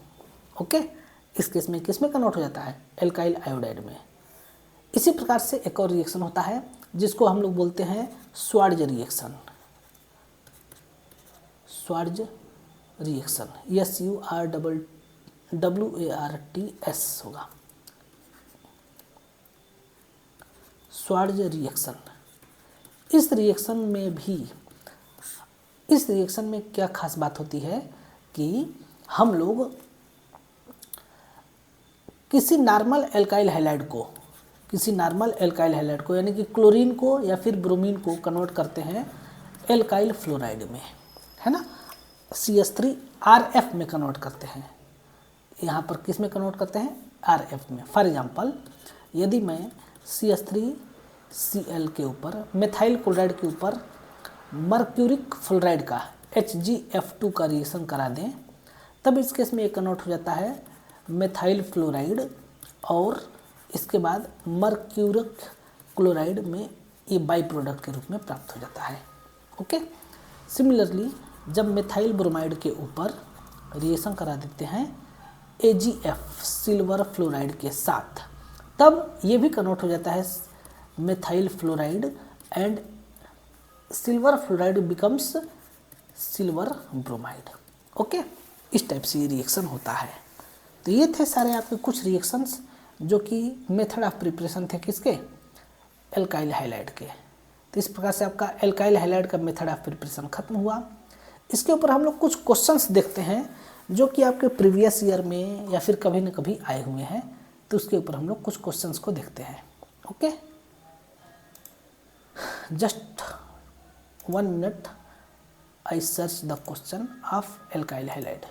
ओके, इस केस में किस में कन्वर्ट हो जाता है, एल्काइल आयोडाइड में। इसी प्रकार से एक और रिएक्शन होता है जिसको हम लोग बोलते हैं स्वार्ज रिएक्शन, स्वार्ज रिएक्शन, SURWARTS होगा, स्वार्ज रिएक्शन। इस रिएक्शन में क्या खास बात होती है कि हम लोग किसी नॉर्मल एल्काइल हैलाइड को यानी कि क्लोरीन को या फिर ब्रोमीन को कन्वर्ट करते हैं एल्काइल फ्लोराइड में, है ना, CH3RF में कन्वर्ट करते हैं। यहाँ पर किस में कन्वर्ट करते हैं, RF में। फॉर एग्जांपल, यदि मैं CH3Cl के ऊपर मेथाइल क्लोराइड के ऊपर मर्क्यूरिक फ्लोराइड का HgF2 का रिएक्शन करा दें, तब इस केस में ये कन्वर्ट हो जाता है मेथाइल फ्लोराइड, और इसके बाद मर्क्यूरिक क्लोराइड में ये बाई प्रोडक्ट के रूप में प्राप्त हो जाता है। ओके, सिमिलरली जब मेथाइल ब्रोमाइड के ऊपर रिएक्शन करा देते हैं AgF सिल्वर फ्लोराइड के साथ, तब ये भी कन्वर्ट हो जाता है methyl fluoride, and silver fluoride becomes silver bromide. Okay, इस टाइप से ये रिएक्शन होता है। तो ये थे सारे आपके कुछ रिएक्शंस जो कि मेथड ऑफ प्रिपरेशन थे किसके, एल्काइल हैलाइड के। तो इस प्रकार से आपका एल्काइल हैलाइड का मेथड ऑफ प्रिपरेशन खत्म हुआ। इसके ऊपर हम लोग कुछ क्वेश्चंस देखते हैं जो कि आपके प्रीवियस ईयर में या फिर कभी न कभी आए हुए हैं, तो उसके ऊपर हम लोग कुछ क्वेश्चंस को देखते हैं। Okay, just 1 minute, I search the question of alkyl halide.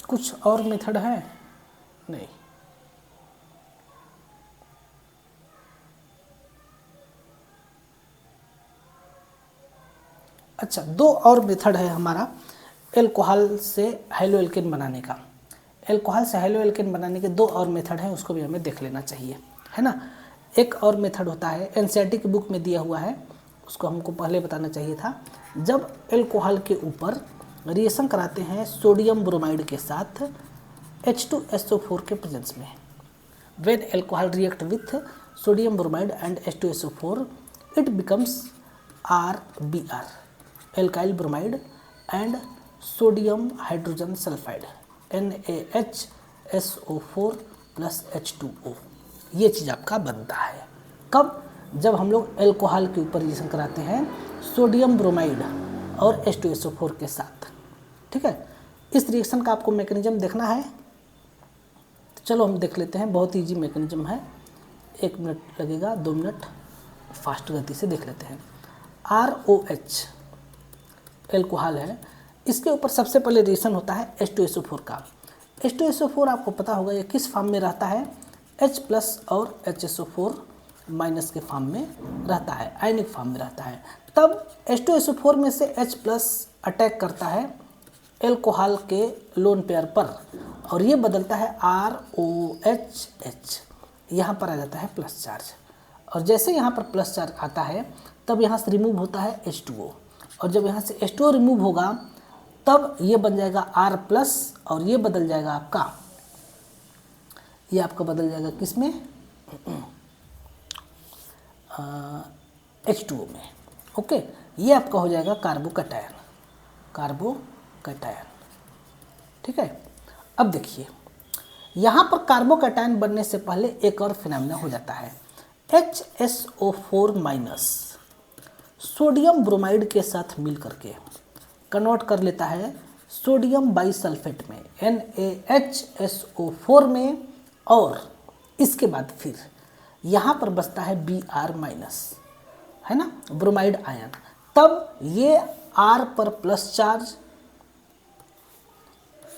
कुछ और मेथड है? नहीं। अच्छा, दो और मेथड है हमारा एल्कोहल से हाइलो एल्केन बनाने का। एल्कोहल से हाइलो एल्केन बनाने के दो और मेथड हैं, उसको भी हमें देख लेना चाहिए, है ना। एक और मेथड होता है, एनसीईआरटी की बुक में दिया हुआ है, उसको हमको पहले बताना चाहिए था। जब एल्कोहल के ऊपर रिएक्शन कराते हैं सोडियम ब्रोमाइड के साथ H2SO4 के प्रेजेंस में, when alcohol react with sodium bromide and H2SO4 it becomes RBR, alkyl bromide and sodium hydrogen sulfide NaHSO4 plus H2O। ये चीज़ आपका बनता है कब? जब हम लोग एल्कोहल के ऊपर रिएक्शन कराते हैं सोडियम ब्रोमाइड और H2SO4 के साथ, ठीक है। इस रिएक्शन का आपको मैकेनिज्म देखना है, चलो हम देख लेते हैं। बहुत ईजी मैकेनिज्म है, 1 मिनट लगेगा, 2 मिनट फास्ट गति से देख लेते हैं। ROH एल्कोहल है, इसके ऊपर सबसे पहले रिएक्शन होता है H2SO4 का। H2SO4 आपको पता होगा ये किस फॉर्म में रहता है? H प्लस और HSO4 माइनस के फॉर्म में रहता है, आयनिक फॉर्म में रहता है। तब H2SO4 में से H प्लस अटैक करता है एल्कोहल के लोन पेयर पर और ये बदलता है ROHH, यहाँ पर आ जाता है प्लस चार्ज। और जैसे यहाँ पर प्लस चार्ज आता है तब यहाँ से रिमूव होता है H2O, और जब यहाँ से H2O रिमूव होगा तब ये बन जाएगा R प्लस और ये बदल जाएगा आपका, ये आपका बदल जाएगा किस में? H2O में। ओके, ये आपका हो जाएगा कार्बोकैटायन, कार्बोकैटायन, ठीक है। अब देखिए यहाँ पर कार्बोकैटायन बनने से पहले एक और फिनोमेना हो जाता है। HSO4 माइनस सोडियम ब्रोमाइड के साथ मिल करके कन्वर्ट कर लेता है सोडियम बाइसल्फेट में NaHSO4 में, और इसके बाद फिर यहाँ पर बचता है Br माइनस, है ना, ब्रोमाइड आयन। तब ये R पर प्लस चार्ज,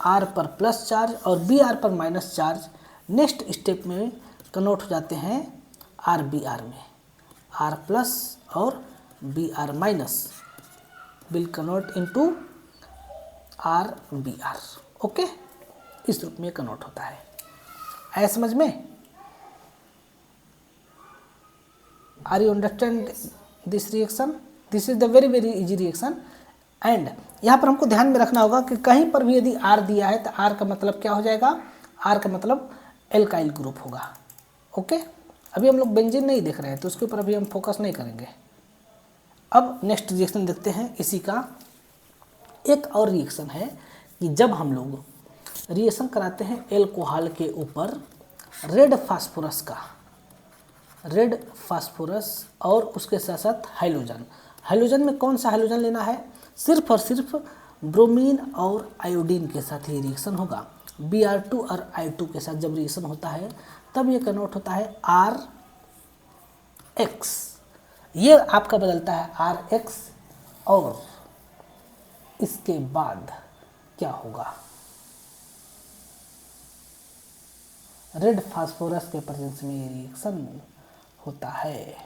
R पर प्लस चार्ज और Br पर माइनस चार्ज नेक्स्ट स्टेप में कन्वर्ट हो जाते हैं RBr में। R प्लस और Br minus will convert into RBr। Okay, इस रूप में कन्वर्ट होता है। आया समझ में? Are you understand this reaction? This is the very easy reaction. And यहाँ पर हमको ध्यान में रखना होगा कि कहीं पर भी यदि R दिया है तो R का मतलब क्या हो जाएगा? R का मतलब एल्काइल ग्रुप होगा। ओके, अभी हम लोग बेंजीन नहीं देख रहे हैं तो उसके ऊपर अभी हम फोकस नहीं करेंगे। अब नेक्स्ट रिएक्शन देखते हैं इसी का। एक और रिएक्शन है कि जब हम लोग रिएक्शन कराते हैं एल्कोहल के ऊपर रेड फास्फोरस का, रेड फास्फोरस और उसके साथ साथ हाइलोजन। हाइलोजन में कौन सा हाइलोजन लेना है? सिर्फ और सिर्फ ब्रोमीन और आयोडीन के साथ ही रिएक्शन होगा। Br2 और I2 के साथ जब रिएक्शन होता है तब ये कन्वर्ट होता है RX, ये आपका बदलता है RX, और इसके बाद क्या होगा? रेड फास्फोरस के प्रेजेंस में ये रिएक्शन होता है।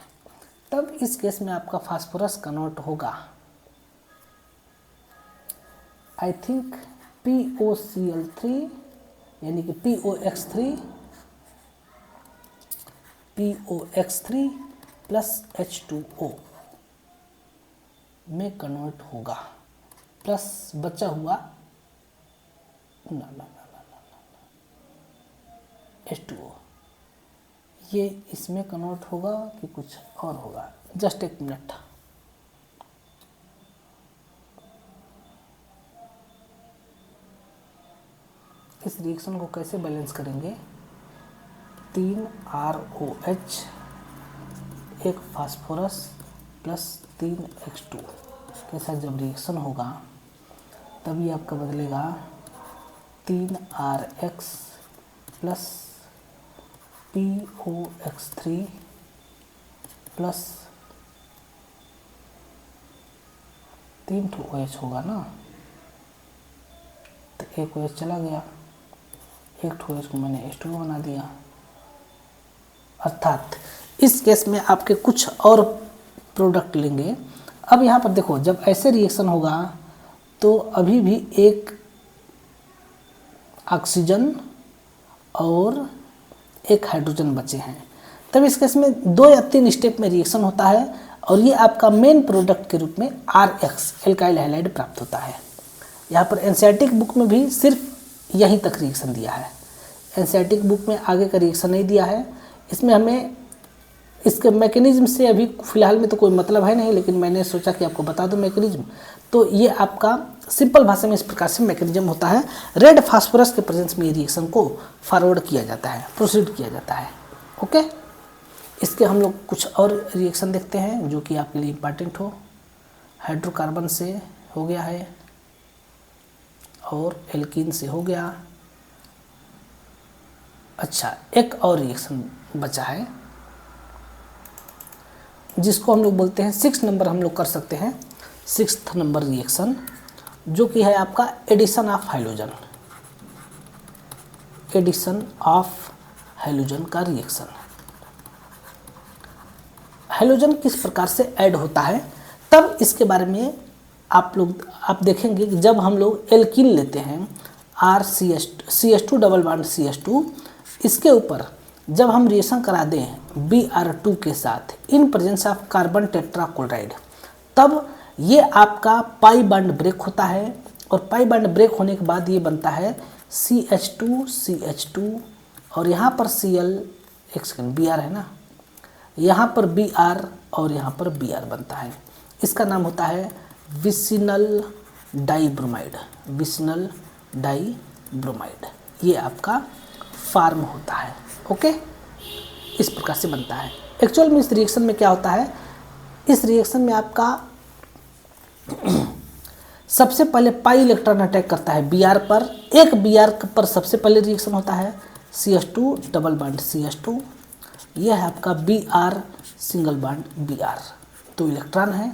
तब इस केस में आपका फास्फोरस कन्वर्ट होगा, आई थिंक POCl3 यानी कि POX3 प्लस H2O में कन्वर्ट होगा, प्लस बचा हुआ H2O, ये इसमें कन्वर्ट होगा कि कुछ और होगा? जस्ट एक मिनट। इस रिएक्शन को कैसे बैलेंस करेंगे? 3 ROH, एक फास्फोरस प्लस 3 H2 के साथ जब रिएक्शन होगा तभी आपका बदलेगा 3 RX plus POX3 plus 3 OH होगा ना, तो एक OH चला गया, एक OH को मैंने H2 बना दिया। अर्थात इस केस में आपके कुछ और प्रोडक्ट लेंगे। अब यहाँ पर देखो, जब ऐसे रिएक्शन होगा तो अभी भी एक ऑक्सीजन और एक हाइड्रोजन बचे हैं। तब इस केस में 2 या 3 स्टेप में रिएक्शन होता है और ये आपका मेन प्रोडक्ट के रूप में RH एल्काइल हैलाइड प्राप्त होता है। यहाँ पर एनसीईआरटी बुक में भी सिर्फ यहीं तक रिएक्शन दिया है, एनसीईआरटी बुक में आगे का रिएक्शन नहीं दिया है। इसमें हमें इसके मैकेनिज्म से अभी फ़िलहाल में तो कोई मतलब है नहीं, लेकिन मैंने सोचा कि आपको बता दूं मैकेनिज्म। तो ये आपका सिंपल भाषा में इस प्रकार से मैकेनिज्म होता है। रेड फास्फोरस के प्रेजेंस में ये रिएक्शन को फॉरवर्ड किया जाता है, प्रोसीड किया जाता है। ओके, इसके हम लोग कुछ और रिएक्शन देखते हैं जो कि आपके लिए इम्पॉर्टेंट हो। हाइड्रोकार्बन से हो गया है और एल्कीन से हो गया। अच्छा, एक और रिएक्शन बचा है जिसको हम लोग बोलते हैं 6 नंबर, हम लोग कर सकते हैं 6th नंबर रिएक्शन, जो कि है आपका addition of hydrogen. Addition of hydrogen का रिएक्शन। हाइड्रोजन किस प्रकार से ऐड होता है, तब इसके बारे में आप देखेंगे कि जब हम लोग एल्कीन लेते हैं CH2 डबल बॉन्ड CH2, इसके ऊपर जब हम रिएक्शन करा दें Br2 के साथ in presence of carbon tetrachloride, तब ये आपका पाई बॉन्ड ब्रेक होता है और पाई बॉन्ड ब्रेक होने के बाद ये बनता है CH2 और यहाँ पर Cl, एक सेकेंड, Br है ना, यहाँ पर Br और यहाँ पर Br बनता है। इसका नाम होता है विसिनल डाइब्रोमाइड। विसिनल डाइब्रोमाइड ये आपका फार्म होता है। ओके, इस प्रकार से बनता है। एक्चुअल में इस रिएक्शन में क्या होता है, इस रिएक्शन में आपका सबसे पहले पाई इलेक्ट्रॉन अटैक करता है Br पर। एक Br पर सबसे पहले रिएक्शन होता है CH2 डबल बॉन्ड CH2, यह है आपका Br single bond Br, 2 electron है।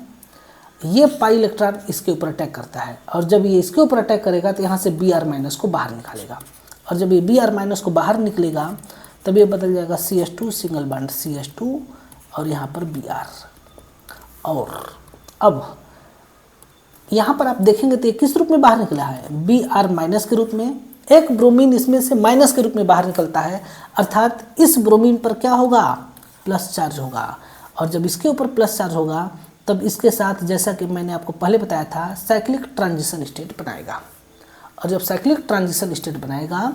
ये पाई इलेक्ट्रॉन इसके ऊपर अटैक करता है और जब ये इसके ऊपर अटैक करेगा तो यहाँ से Br माइनस को बाहर निकालेगा और जब ये Br माइनस को बाहर निकलेगा तब ये बदल जाएगा CH2 सिंगल बॉन्ड CH2 और यहाँ पर Br। और अब यहाँ पर आप देखेंगे तो ये किस रूप में बाहर निकला है, Br माइनस के रूप में। एक ब्रोमीन इसमें से माइनस के रूप में बाहर निकलता है, अर्थात इस ब्रोमीन पर क्या होगा, प्लस चार्ज होगा। और जब इसके ऊपर प्लस चार्ज होगा तब इसके साथ, जैसा कि मैंने आपको पहले बताया था, साइक्लिक ट्रांजिशन स्टेट बनाएगा। और जब साइक्लिक ट्रांजिशन स्टेट बनाएगा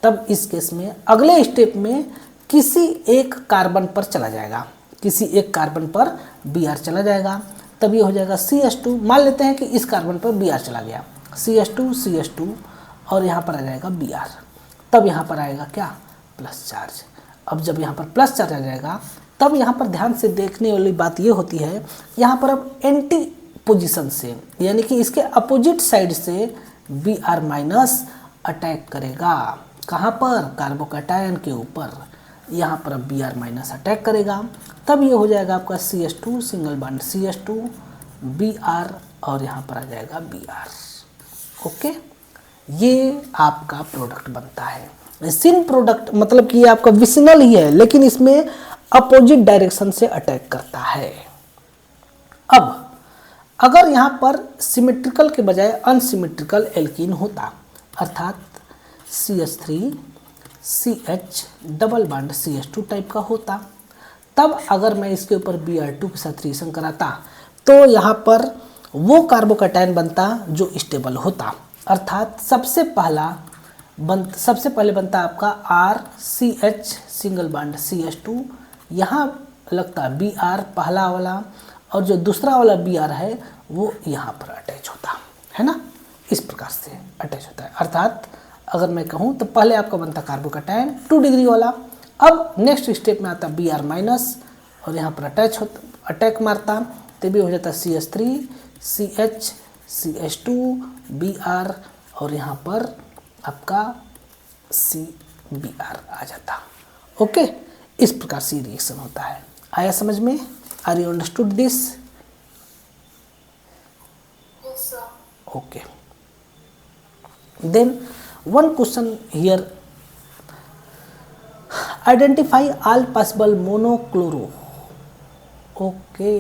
तब इस केस में अगले स्टेप में किसी एक कार्बन पर चला जाएगा, किसी एक कार्बन पर Br चला जाएगा। तब ये हो जाएगा CH2। मान लेते हैं कि इस कार्बन पर Br चला गया, CH2 और यहाँ पर आ जाएगा Br। तब यहाँ पर आएगा क्या, प्लस चार्ज। अब जब यहाँ पर प्लस चार्ज आ जाएगा तब यहाँ पर ध्यान से देखने वाली बात ये होती है, यहाँ पर अब एंटी पोजीशन से, यानी कि इसके अपोजिट साइड से Br माइनस अटैक करेगा। कहाँ पर, कार्बोकैटायन के ऊपर। यहाँ पर अब Br माइनस अटैक करेगा, तब ये हो जाएगा आपका CH2 single bond CH2 Br और यहाँ पर आ जाएगा Br। ओके, ये आपका प्रोडक्ट बनता है। सिन प्रोडक्ट मतलब कि ये आपका विसिनल ही है, लेकिन इसमें अपोजिट डायरेक्शन से अटैक करता है। अब अगर यहाँ पर सिमेट्रिकल के बजाय अनसिमेट्रिकल एल्कीन होता, अर्थात CH3 CH double bond CH2 type का होता, तब अगर मैं इसके ऊपर Br2 के साथ रिएक्शन कराता तो यहाँ पर वो कार्बोकैटायन बनता जो स्टेबल होता। अर्थात सबसे पहले बनता आपका RCH सिंगल बॉन्ड CH2, यहाँ लगता Br पहला वाला, और जो दूसरा वाला Br है वो यहाँ पर अटैच होता है ना, इस प्रकार से अटैच होता है। अर्थात अगर मैं कहूँ तो पहले आपका बनता कार्बोकैटायन 2 डिग्री वाला, अब नेक्स्ट स्टेप में आता Br माइनस और यहाँ पर अटैक मारता, तभी हो जाता CH3 CH CH2 Br और यहाँ पर आपका CBr आ जाता। ओके, इस प्रकार से रिएक्शन होता है। आया समझ में? Are you understood this? Okay, Then one question here, identify all possible monochloro. Okay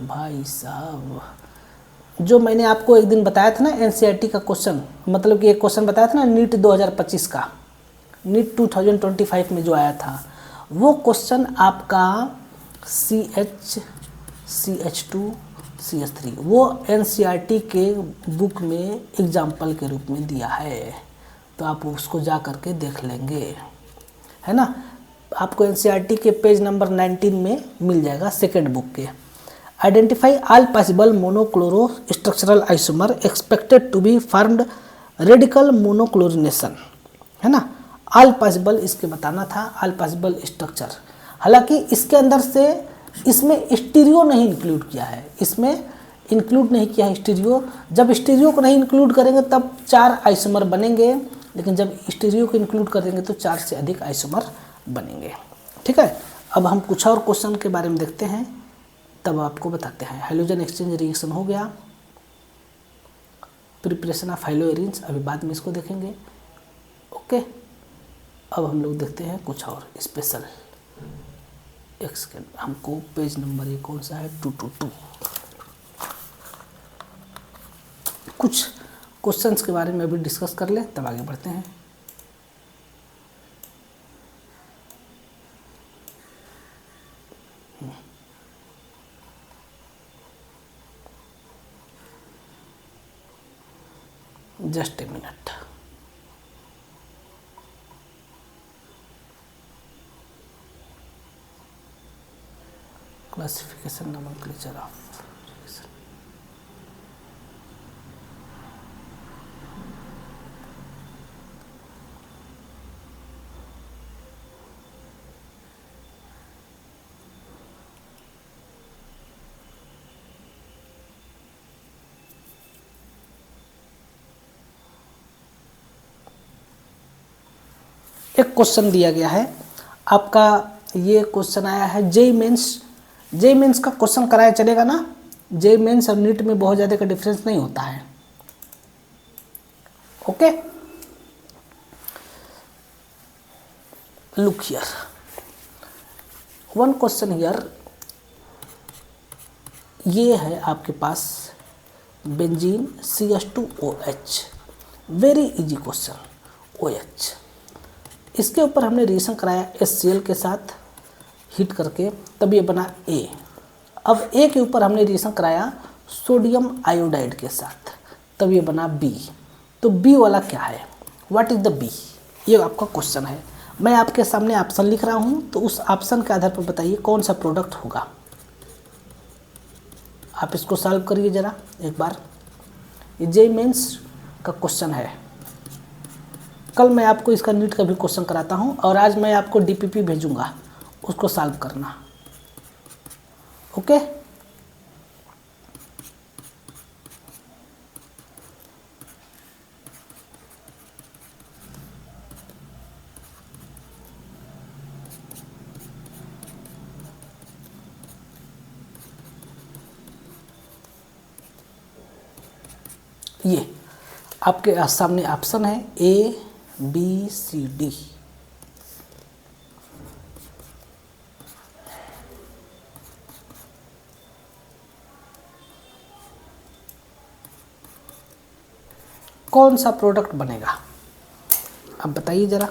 भाई साहब, जो मैंने आपको एक दिन बताया था ना एनसीईआरटी का क्वेश्चन, मतलब कि एक क्वेश्चन बताया था ना नीट 2025 का, नीट 2025 में जो आया था, वो क्वेश्चन आपका CH2 CH3 वो एनसीईआरटी के बुक में एग्जाम्पल के रूप में दिया है, तो आप उसको जा करके देख लेंगे, है ना। आपको एनसीईआरटी के पेज नंबर 19 में मिल जाएगा, सेकेंड बुक के। Identify all possible monochloro structural isomer expected to be formed radical monochlorination, है ना। ऑल पॉसिबल इसके बताना था, ऑल पॉसिबल स्ट्रक्चर। हालांकि इसके अंदर से इसमें स्टीरियो नहीं इंक्लूड किया है, इसमें इंक्लूड नहीं किया है स्टीरियो। जब स्टीरियो को नहीं इंक्लूड करेंगे तब 4 आइसोमर बनेंगे, लेकिन जब स्टीरियो को इंक्लूड कर देंगे तो 4 से अधिक आइसोमर बनेंगे। ठीक है, अब हम कुछ और क्वेश्चन के बारे में देखते हैं, तब आपको बताते हैं। हाइड्रोजन एक्सचेंज रिएक्शन हो गया, प्रिपरेशन ऑफ हाइलोएरिन्स अभी बाद में इसको देखेंगे। ओके, अब हम लोग देखते हैं कुछ और स्पेशल। एक सेकेंड, हमको पेज नंबर ये कौन सा है, 222। कुछ क्वेश्चंस के बारे में अभी डिस्कस कर लें तब आगे बढ़ते हैं। Just a minute. Classification nomenclature of एक क्वेश्चन दिया गया है आपका, ये क्वेश्चन आया है जेईई मेंस का क्वेश्चन कराया चलेगा ना। जेईई मेंस और नीट में बहुत ज़्यादा का डिफरेंस नहीं होता है। Okay, look here, one question here, ये है आपके पास benzene CH2OH, very easy question, OH। इसके ऊपर हमने रिएक्शन कराया HCl के साथ हीट करके, तब ये बना A। अब A के ऊपर हमने रिएक्शन कराया सोडियम आयोडाइड के साथ, तब ये बना B। तो B वाला क्या है, व्हाट इज द B, ये आपका क्वेश्चन है। मैं आपके सामने ऑप्शन लिख रहा हूँ, तो उस ऑप्शन के आधार पर बताइए कौन सा प्रोडक्ट होगा। आप इसको सॉल्व करिए ज़रा एक बार। ये जेईई मेंस का क्वेश्चन है, कल मैं आपको इसका नीट का भी क्वेश्चन कराता हूँ, और आज मैं आपको DPP भेजूंगा, उसको सॉल्व करना। ओके, ये आपके सामने ऑप्शन है ABCD। कौन सा प्रोडक्ट बनेगा, अब बताइए जरा।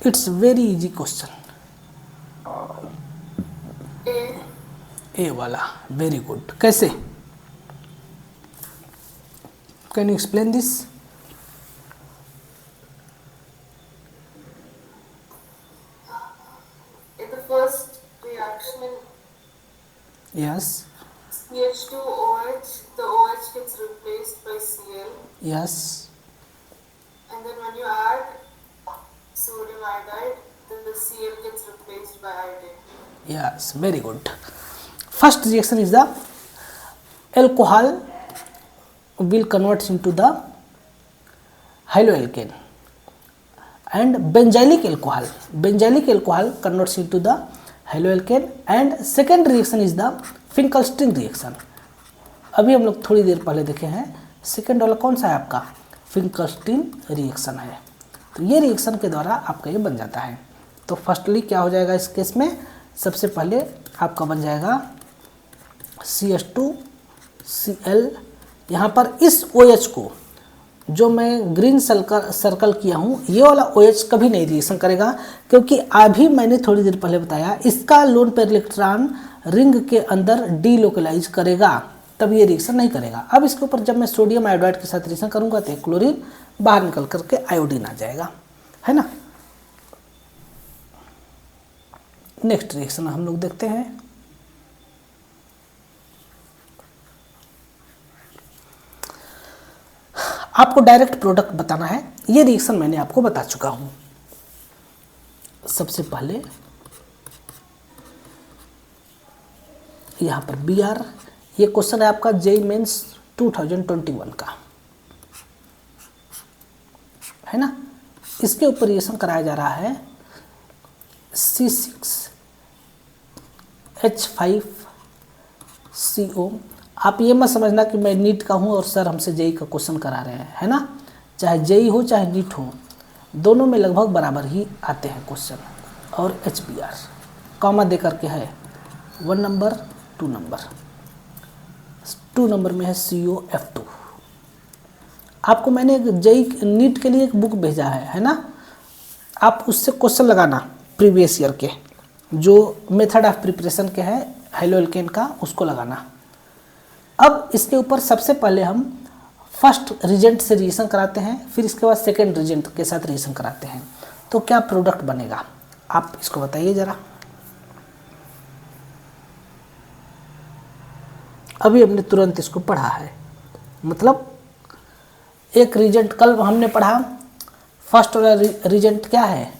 It's very easy question. A वाला, वेरी गुड। कैसे, can you explain this? In the first reaction, Yes. CH2OH, the OH gets replaced by Cl, Yes. and then when you add sodium iodide, then the Cl gets replaced by iodine. Yes. Very good. First reaction is the alcohol will convert into the haloalkane, and benzylic alcohol converts into the halo alkane and second reaction is the Finkelstein reaction. अभी हम लोग थोड़ी देर पहले देखे हैं second वाला कौन सा है आपका, फिंकलस्टीन रिएक्शन है। तो ये रिएक्शन के द्वारा आपका ये बन जाता है। तो फर्स्टली क्या हो जाएगा इस केस में, सबसे पहले आपका बन जाएगा CH2Cl। यहाँ पर इस OH को जो मैं ग्रीन सर्कल किया हूँ, ये वाला OH कभी नहीं रिएक्शन करेगा, क्योंकि अभी मैंने थोड़ी देर पहले बताया इसका लोन पेयर इलेक्ट्रॉन रिंग के अंदर डीलोकलाइज करेगा, तब ये रिएक्शन नहीं करेगा। अब इसके ऊपर जब मैं सोडियम आयोडाइड के साथ रिएक्शन करूँगा तो क्लोरीन बाहर निकल करके आयोडीन आ जाएगा, है ना। नेक्स्ट रिएक्शन हम लोग देखते हैं। आपको डायरेक्ट प्रोडक्ट बताना है, ये रिएक्शन मैंने आपको बता चुका हूं। सबसे पहले यहां पर Br, ये क्वेश्चन है आपका JEE मेंस 2021 का, है ना। इसके ऊपर रिएक्शन कराया जा रहा है C6H5CO। आप ये मत समझना कि मैं नीट का हूँ और सर हमसे JEE का क्वेश्चन करा रहे हैं, है ना। चाहे JEE हो चाहे नीट हो, दोनों में लगभग बराबर ही आते हैं क्वेश्चन। और HBr कॉमा दे करके है 1 नंबर 2 नंबर, 2 नंबर में है COF2। आपको मैंने एक JEE नीट के लिए एक बुक भेजा है ना, आप उससे क्वेश्चन लगाना प्रीवियस ईयर के, जो मेथड ऑफ प्रिपरेशन के है हेलो एल्केन का, उसको लगाना। अब इसके ऊपर सबसे पहले हम फर्स्ट रिजेंट से रिएक्शन कराते हैं, फिर इसके बाद सेकेंड रिजेंट के साथ रिएक्शन कराते हैं। तो क्या प्रोडक्ट बनेगा आप इसको बताइए ज़रा। अभी हमने तुरंत इसको पढ़ा है, मतलब एक रिजेंट कल हमने पढ़ा, फर्स्ट वाला रिजेंट क्या है,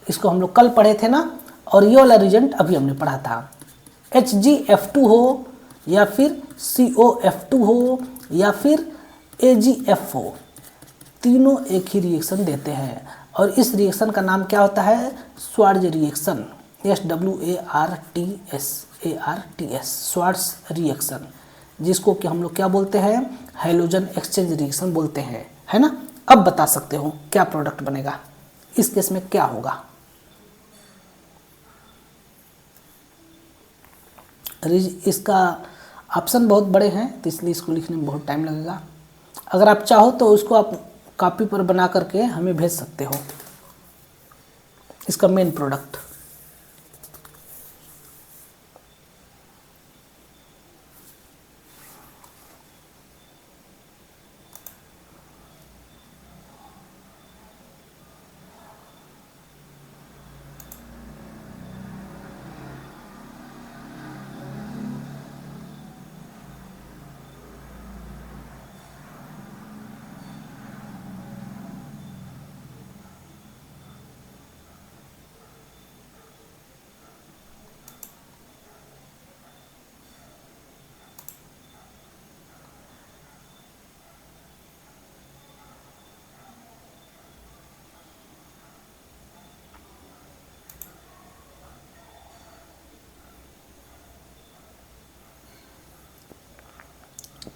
इसको हम लोग कल पढ़े थे ना, और ये वाला रिजेंट अभी हमने पढ़ा था। HgF2 हो या फिर COF2 हो या फिर AgF हो, तीनों एक ही रिएक्शन देते हैं। और इस रिएक्शन का नाम क्या होता है, स्वार्ज रिएक्शन, SWARTS, स्वार्ज रिएक्शन, जिसको कि हम लोग क्या बोलते हैं, हाइड्रोजन एक्सचेंज रिएक्शन बोलते हैं, है ना। अब बता सकते हो क्या प्रोडक्ट बनेगा, इस केस में क्या होगा। इसका ऑप्शन बहुत बड़े हैं तो इसलिए इसको लिखने में बहुत टाइम लगेगा। अगर आप चाहो तो उसको आप कॉपी पर बना करके हमें भेज सकते हो, इसका मेन प्रोडक्ट।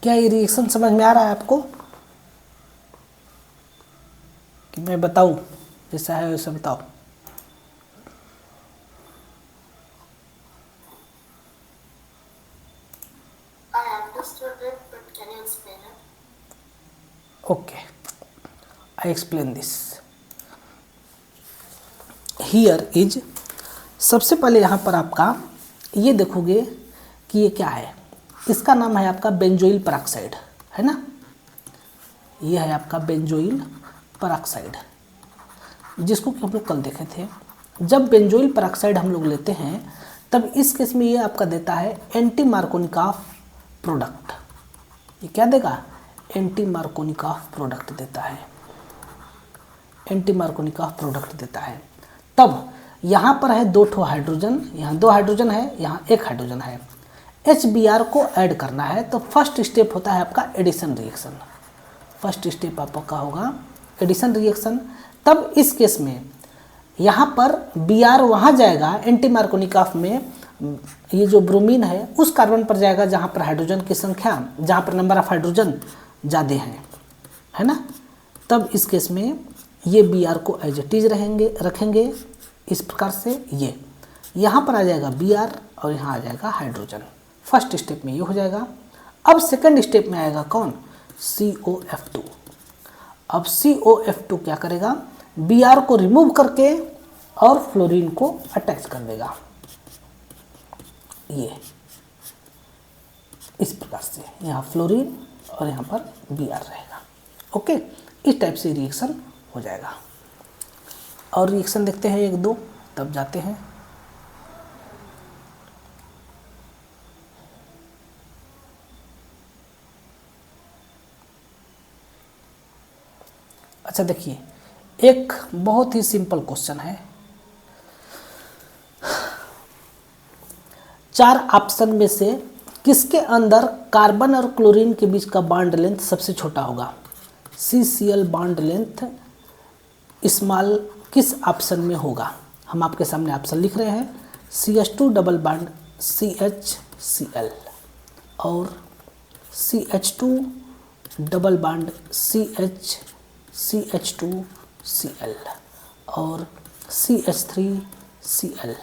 क्या ये रिएक्शन समझ में आ रहा है आपको कि मैं बताऊं, जैसा है वैसा बताओ। I understood it, but can you explain it? Okay, I explain this. Here is, सबसे पहले यहाँ पर आपका ये देखोगे कि ये क्या है, इसका नाम है आपका बेंजोइल परऑक्साइड, है ना। ये है आपका बेंजोइल परऑक्साइड, जिसको कि हम लोग कल देखे थे। जब बेंजोइल परऑक्साइड हम लोग लेते हैं तब इस केस में ये आपका देता है एंटी मार्कोनिकॉफ प्रोडक्ट। ये क्या देगा, एंटी मार्कोनिकॉफ प्रोडक्ट देता है, एंटी मार्कोनिकॉफ प्रोडक्ट देता है। तब यहाँ पर है 2 हाइड्रोजन, यहाँ 2 हाइड्रोजन है, यहाँ 1 हाइड्रोजन है। HBr को ऐड करना है तो फर्स्ट स्टेप होता है आपका एडिशन रिएक्शन। फर्स्ट स्टेप आपका होगा एडिशन रिएक्शन। तब इस केस में यहाँ पर Br वहाँ जाएगा एंटी मार्कोनिकॉफ में, ये जो ब्रोमीन है उस कार्बन पर जाएगा जहाँ पर हाइड्रोजन की संख्या, जहाँ पर नंबर ऑफ हाइड्रोजन ज़्यादा हैं, है ना। तब इस केस में ये Br को एज इट इज रखेंगे इस प्रकार से। ये यहाँ पर आ जाएगा Br और यहाँ आ जाएगा हाइड्रोजन। फर्स्ट स्टेप में ये हो जाएगा। अब सेकंड स्टेप में आएगा कौन, COF2। अब COF2 क्या करेगा, Br को रिमूव करके और फ्लोरीन को अटैच कर देगा, ये इस प्रकार से, यहाँ फ्लोरीन और यहाँ पर Br रहेगा। ओके, इस टाइप से रिएक्शन हो जाएगा। और रिएक्शन देखते हैं 1 2, तब जाते हैं। अच्छा देखिए, एक बहुत ही सिंपल क्वेश्चन है। 4 ऑप्शन में से किसके अंदर कार्बन और क्लोरीन के बीच का बॉन्ड लेंथ सबसे छोटा होगा। CCl बॉन्ड लेंथ स्मॉल किस ऑप्शन में होगा। हम आपके सामने ऑप्शन लिख रहे हैं, CH2 डबल बॉन्ड CHCl और CH2 डबल बॉन्ड CH2Cl और CH3Cl,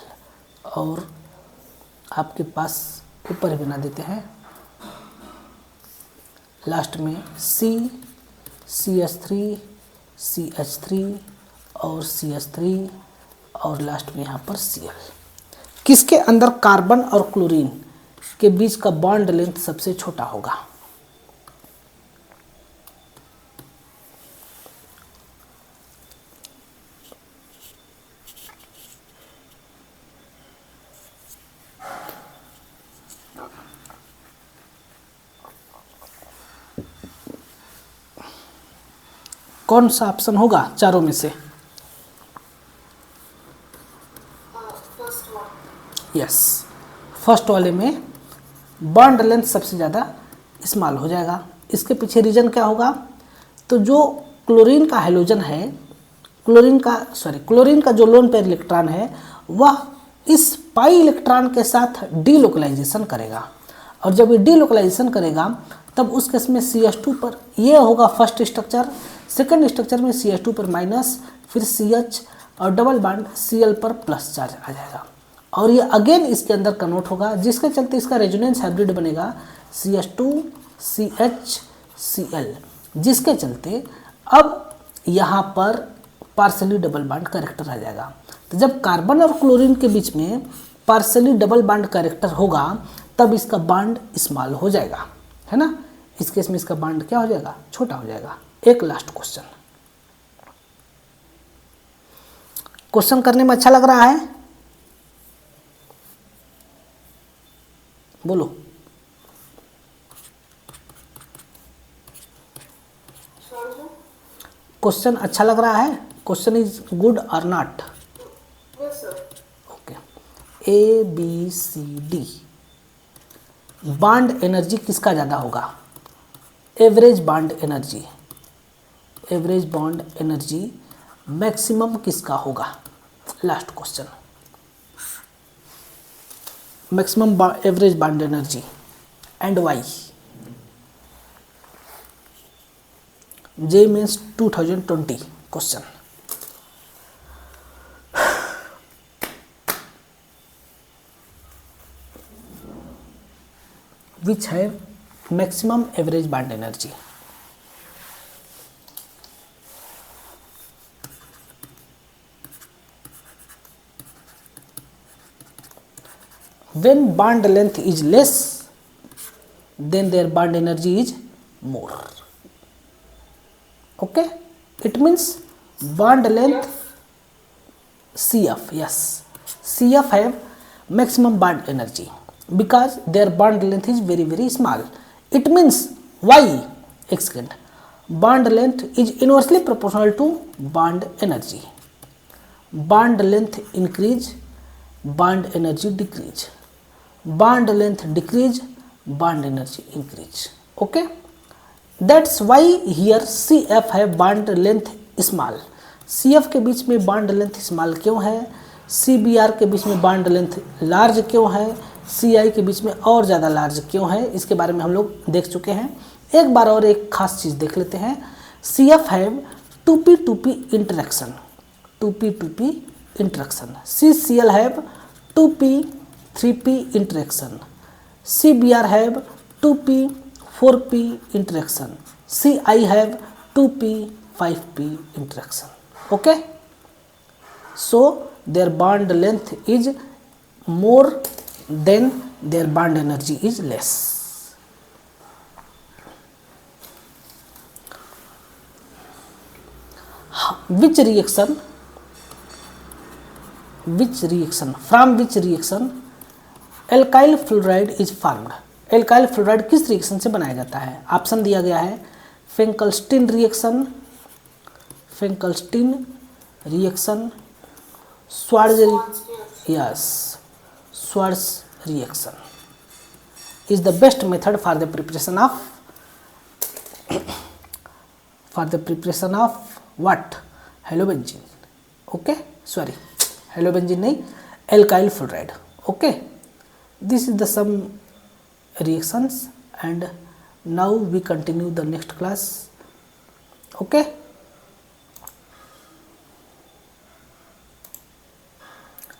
और आपके पास ऊपर बना देते हैं लास्ट में CH3 CH3 और CH3 और लास्ट में यहाँ पर Cl। किसके अंदर कार्बन और क्लोरीन के बीच का बॉन्ड लेंथ सबसे छोटा होगा। कौन सा ऑप्शन होगा चारों में से। First one. यस, फर्स्ट वाले में बॉन्ड लेंथ सबसे ज़्यादा स्मॉल हो जाएगा। इसके पीछे रीजन क्या होगा, तो जो क्लोरीन का हाइड्रोजन है, क्लोरीन का जो लोन पेयर इलेक्ट्रॉन है वह इस पाई इलेक्ट्रॉन के साथ डीलोकलाइजेशन करेगा, और जब ये डीलोकलाइजेशन करेगा तब उस केस में CH2 पर ये होगा फर्स्ट स्ट्रक्चर, सेकंड स्ट्रक्चर में CH2 पर माइनस, फिर CH और डबल बॉन्ड Cl पर प्लस चार्ज आ जाएगा, और ये अगेन इसके अंदर कन्वर्ट होगा, जिसके चलते इसका रेजोनेंस हाइब्रिड बनेगा CH2CHCl, जिसके चलते अब यहाँ पर पार्सली डबल बॉन्ड कैरेक्टर आ जाएगा। तो जब कार्बन और क्लोरीन के बीच में पार्सली डबल बॉन्ड कैरेक्टर होगा तब इसका बॉन्ड स्मॉल हो जाएगा, है ना। इस केस में इसका बॉन्ड क्या हो जाएगा, छोटा हो जाएगा। एक लास्ट क्वेश्चन करने में अच्छा लग रहा है, बोलो। क्वेश्चन अच्छा लग रहा है, क्वेश्चन इज गुड और not. Yes sir. Okay, ABCD bond energy किसका ज़्यादा होगा। एवरेज बॉन्ड एनर्जी मैक्सिमम किसका होगा। Last question, maximum average bond energy and why. JEE Mains 2020 क्वेश्चन। विच है maximum average bond energy. When bond length is less, then their bond energy is more. Okay, it means bond length CF, yes, CF have maximum bond energy because their bond length is very small. It means why? Excellent. Bond length is inversely proportional to bond energy. Bond length increase, bond energy decrease. Bond length decrease, bond energy increase. Okay, that's why here CF have bond length small. CF के बीच में bond length small क्यों है, CBr के बीच में bond length large क्यों है, CI के बीच में और ज़्यादा लार्ज क्यों है, इसके बारे में हम लोग देख चुके हैं। एक बार और एक खास चीज़ देख लेते हैं। CF have 2p2p interaction, 2p2p interaction. CCl have 2p3p interaction. CBr have 2p4p interaction. CI have 2p5p interaction. Okay, so their bond length is more than their bond energy is less. Which reaction from which reaction alkyl fluoride is formed? Alkyl fluoride किस reaction से बनाया जाता है? Option दिया गया है Finkelstein reaction, Swarts reaction is the best method for the preparation of what? Halobenzene. Okay, sorry, halobenzene नहीं, alkyl fluoride. Okay, this is the some reactions and now we continue the next class. Okay,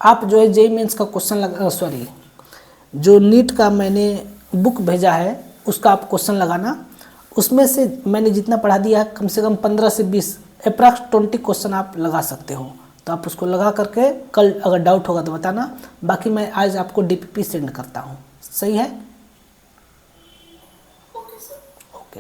आप जो है JEE mains का question जो NEET का मैंने book भेजा है उसका आप क्वेश्चन लगाना। उसमें से मैंने जितना पढ़ा दिया है कम से कम 15 से 20 अप्रॉक्स 20 क्वेश्चन आप लगा सकते हो, तो आप उसको लगा करके कल अगर डाउट होगा तो बताना। बाकी मैं आज आपको DPP सेंड करता हूँ, सही है? Okay sir. ओके।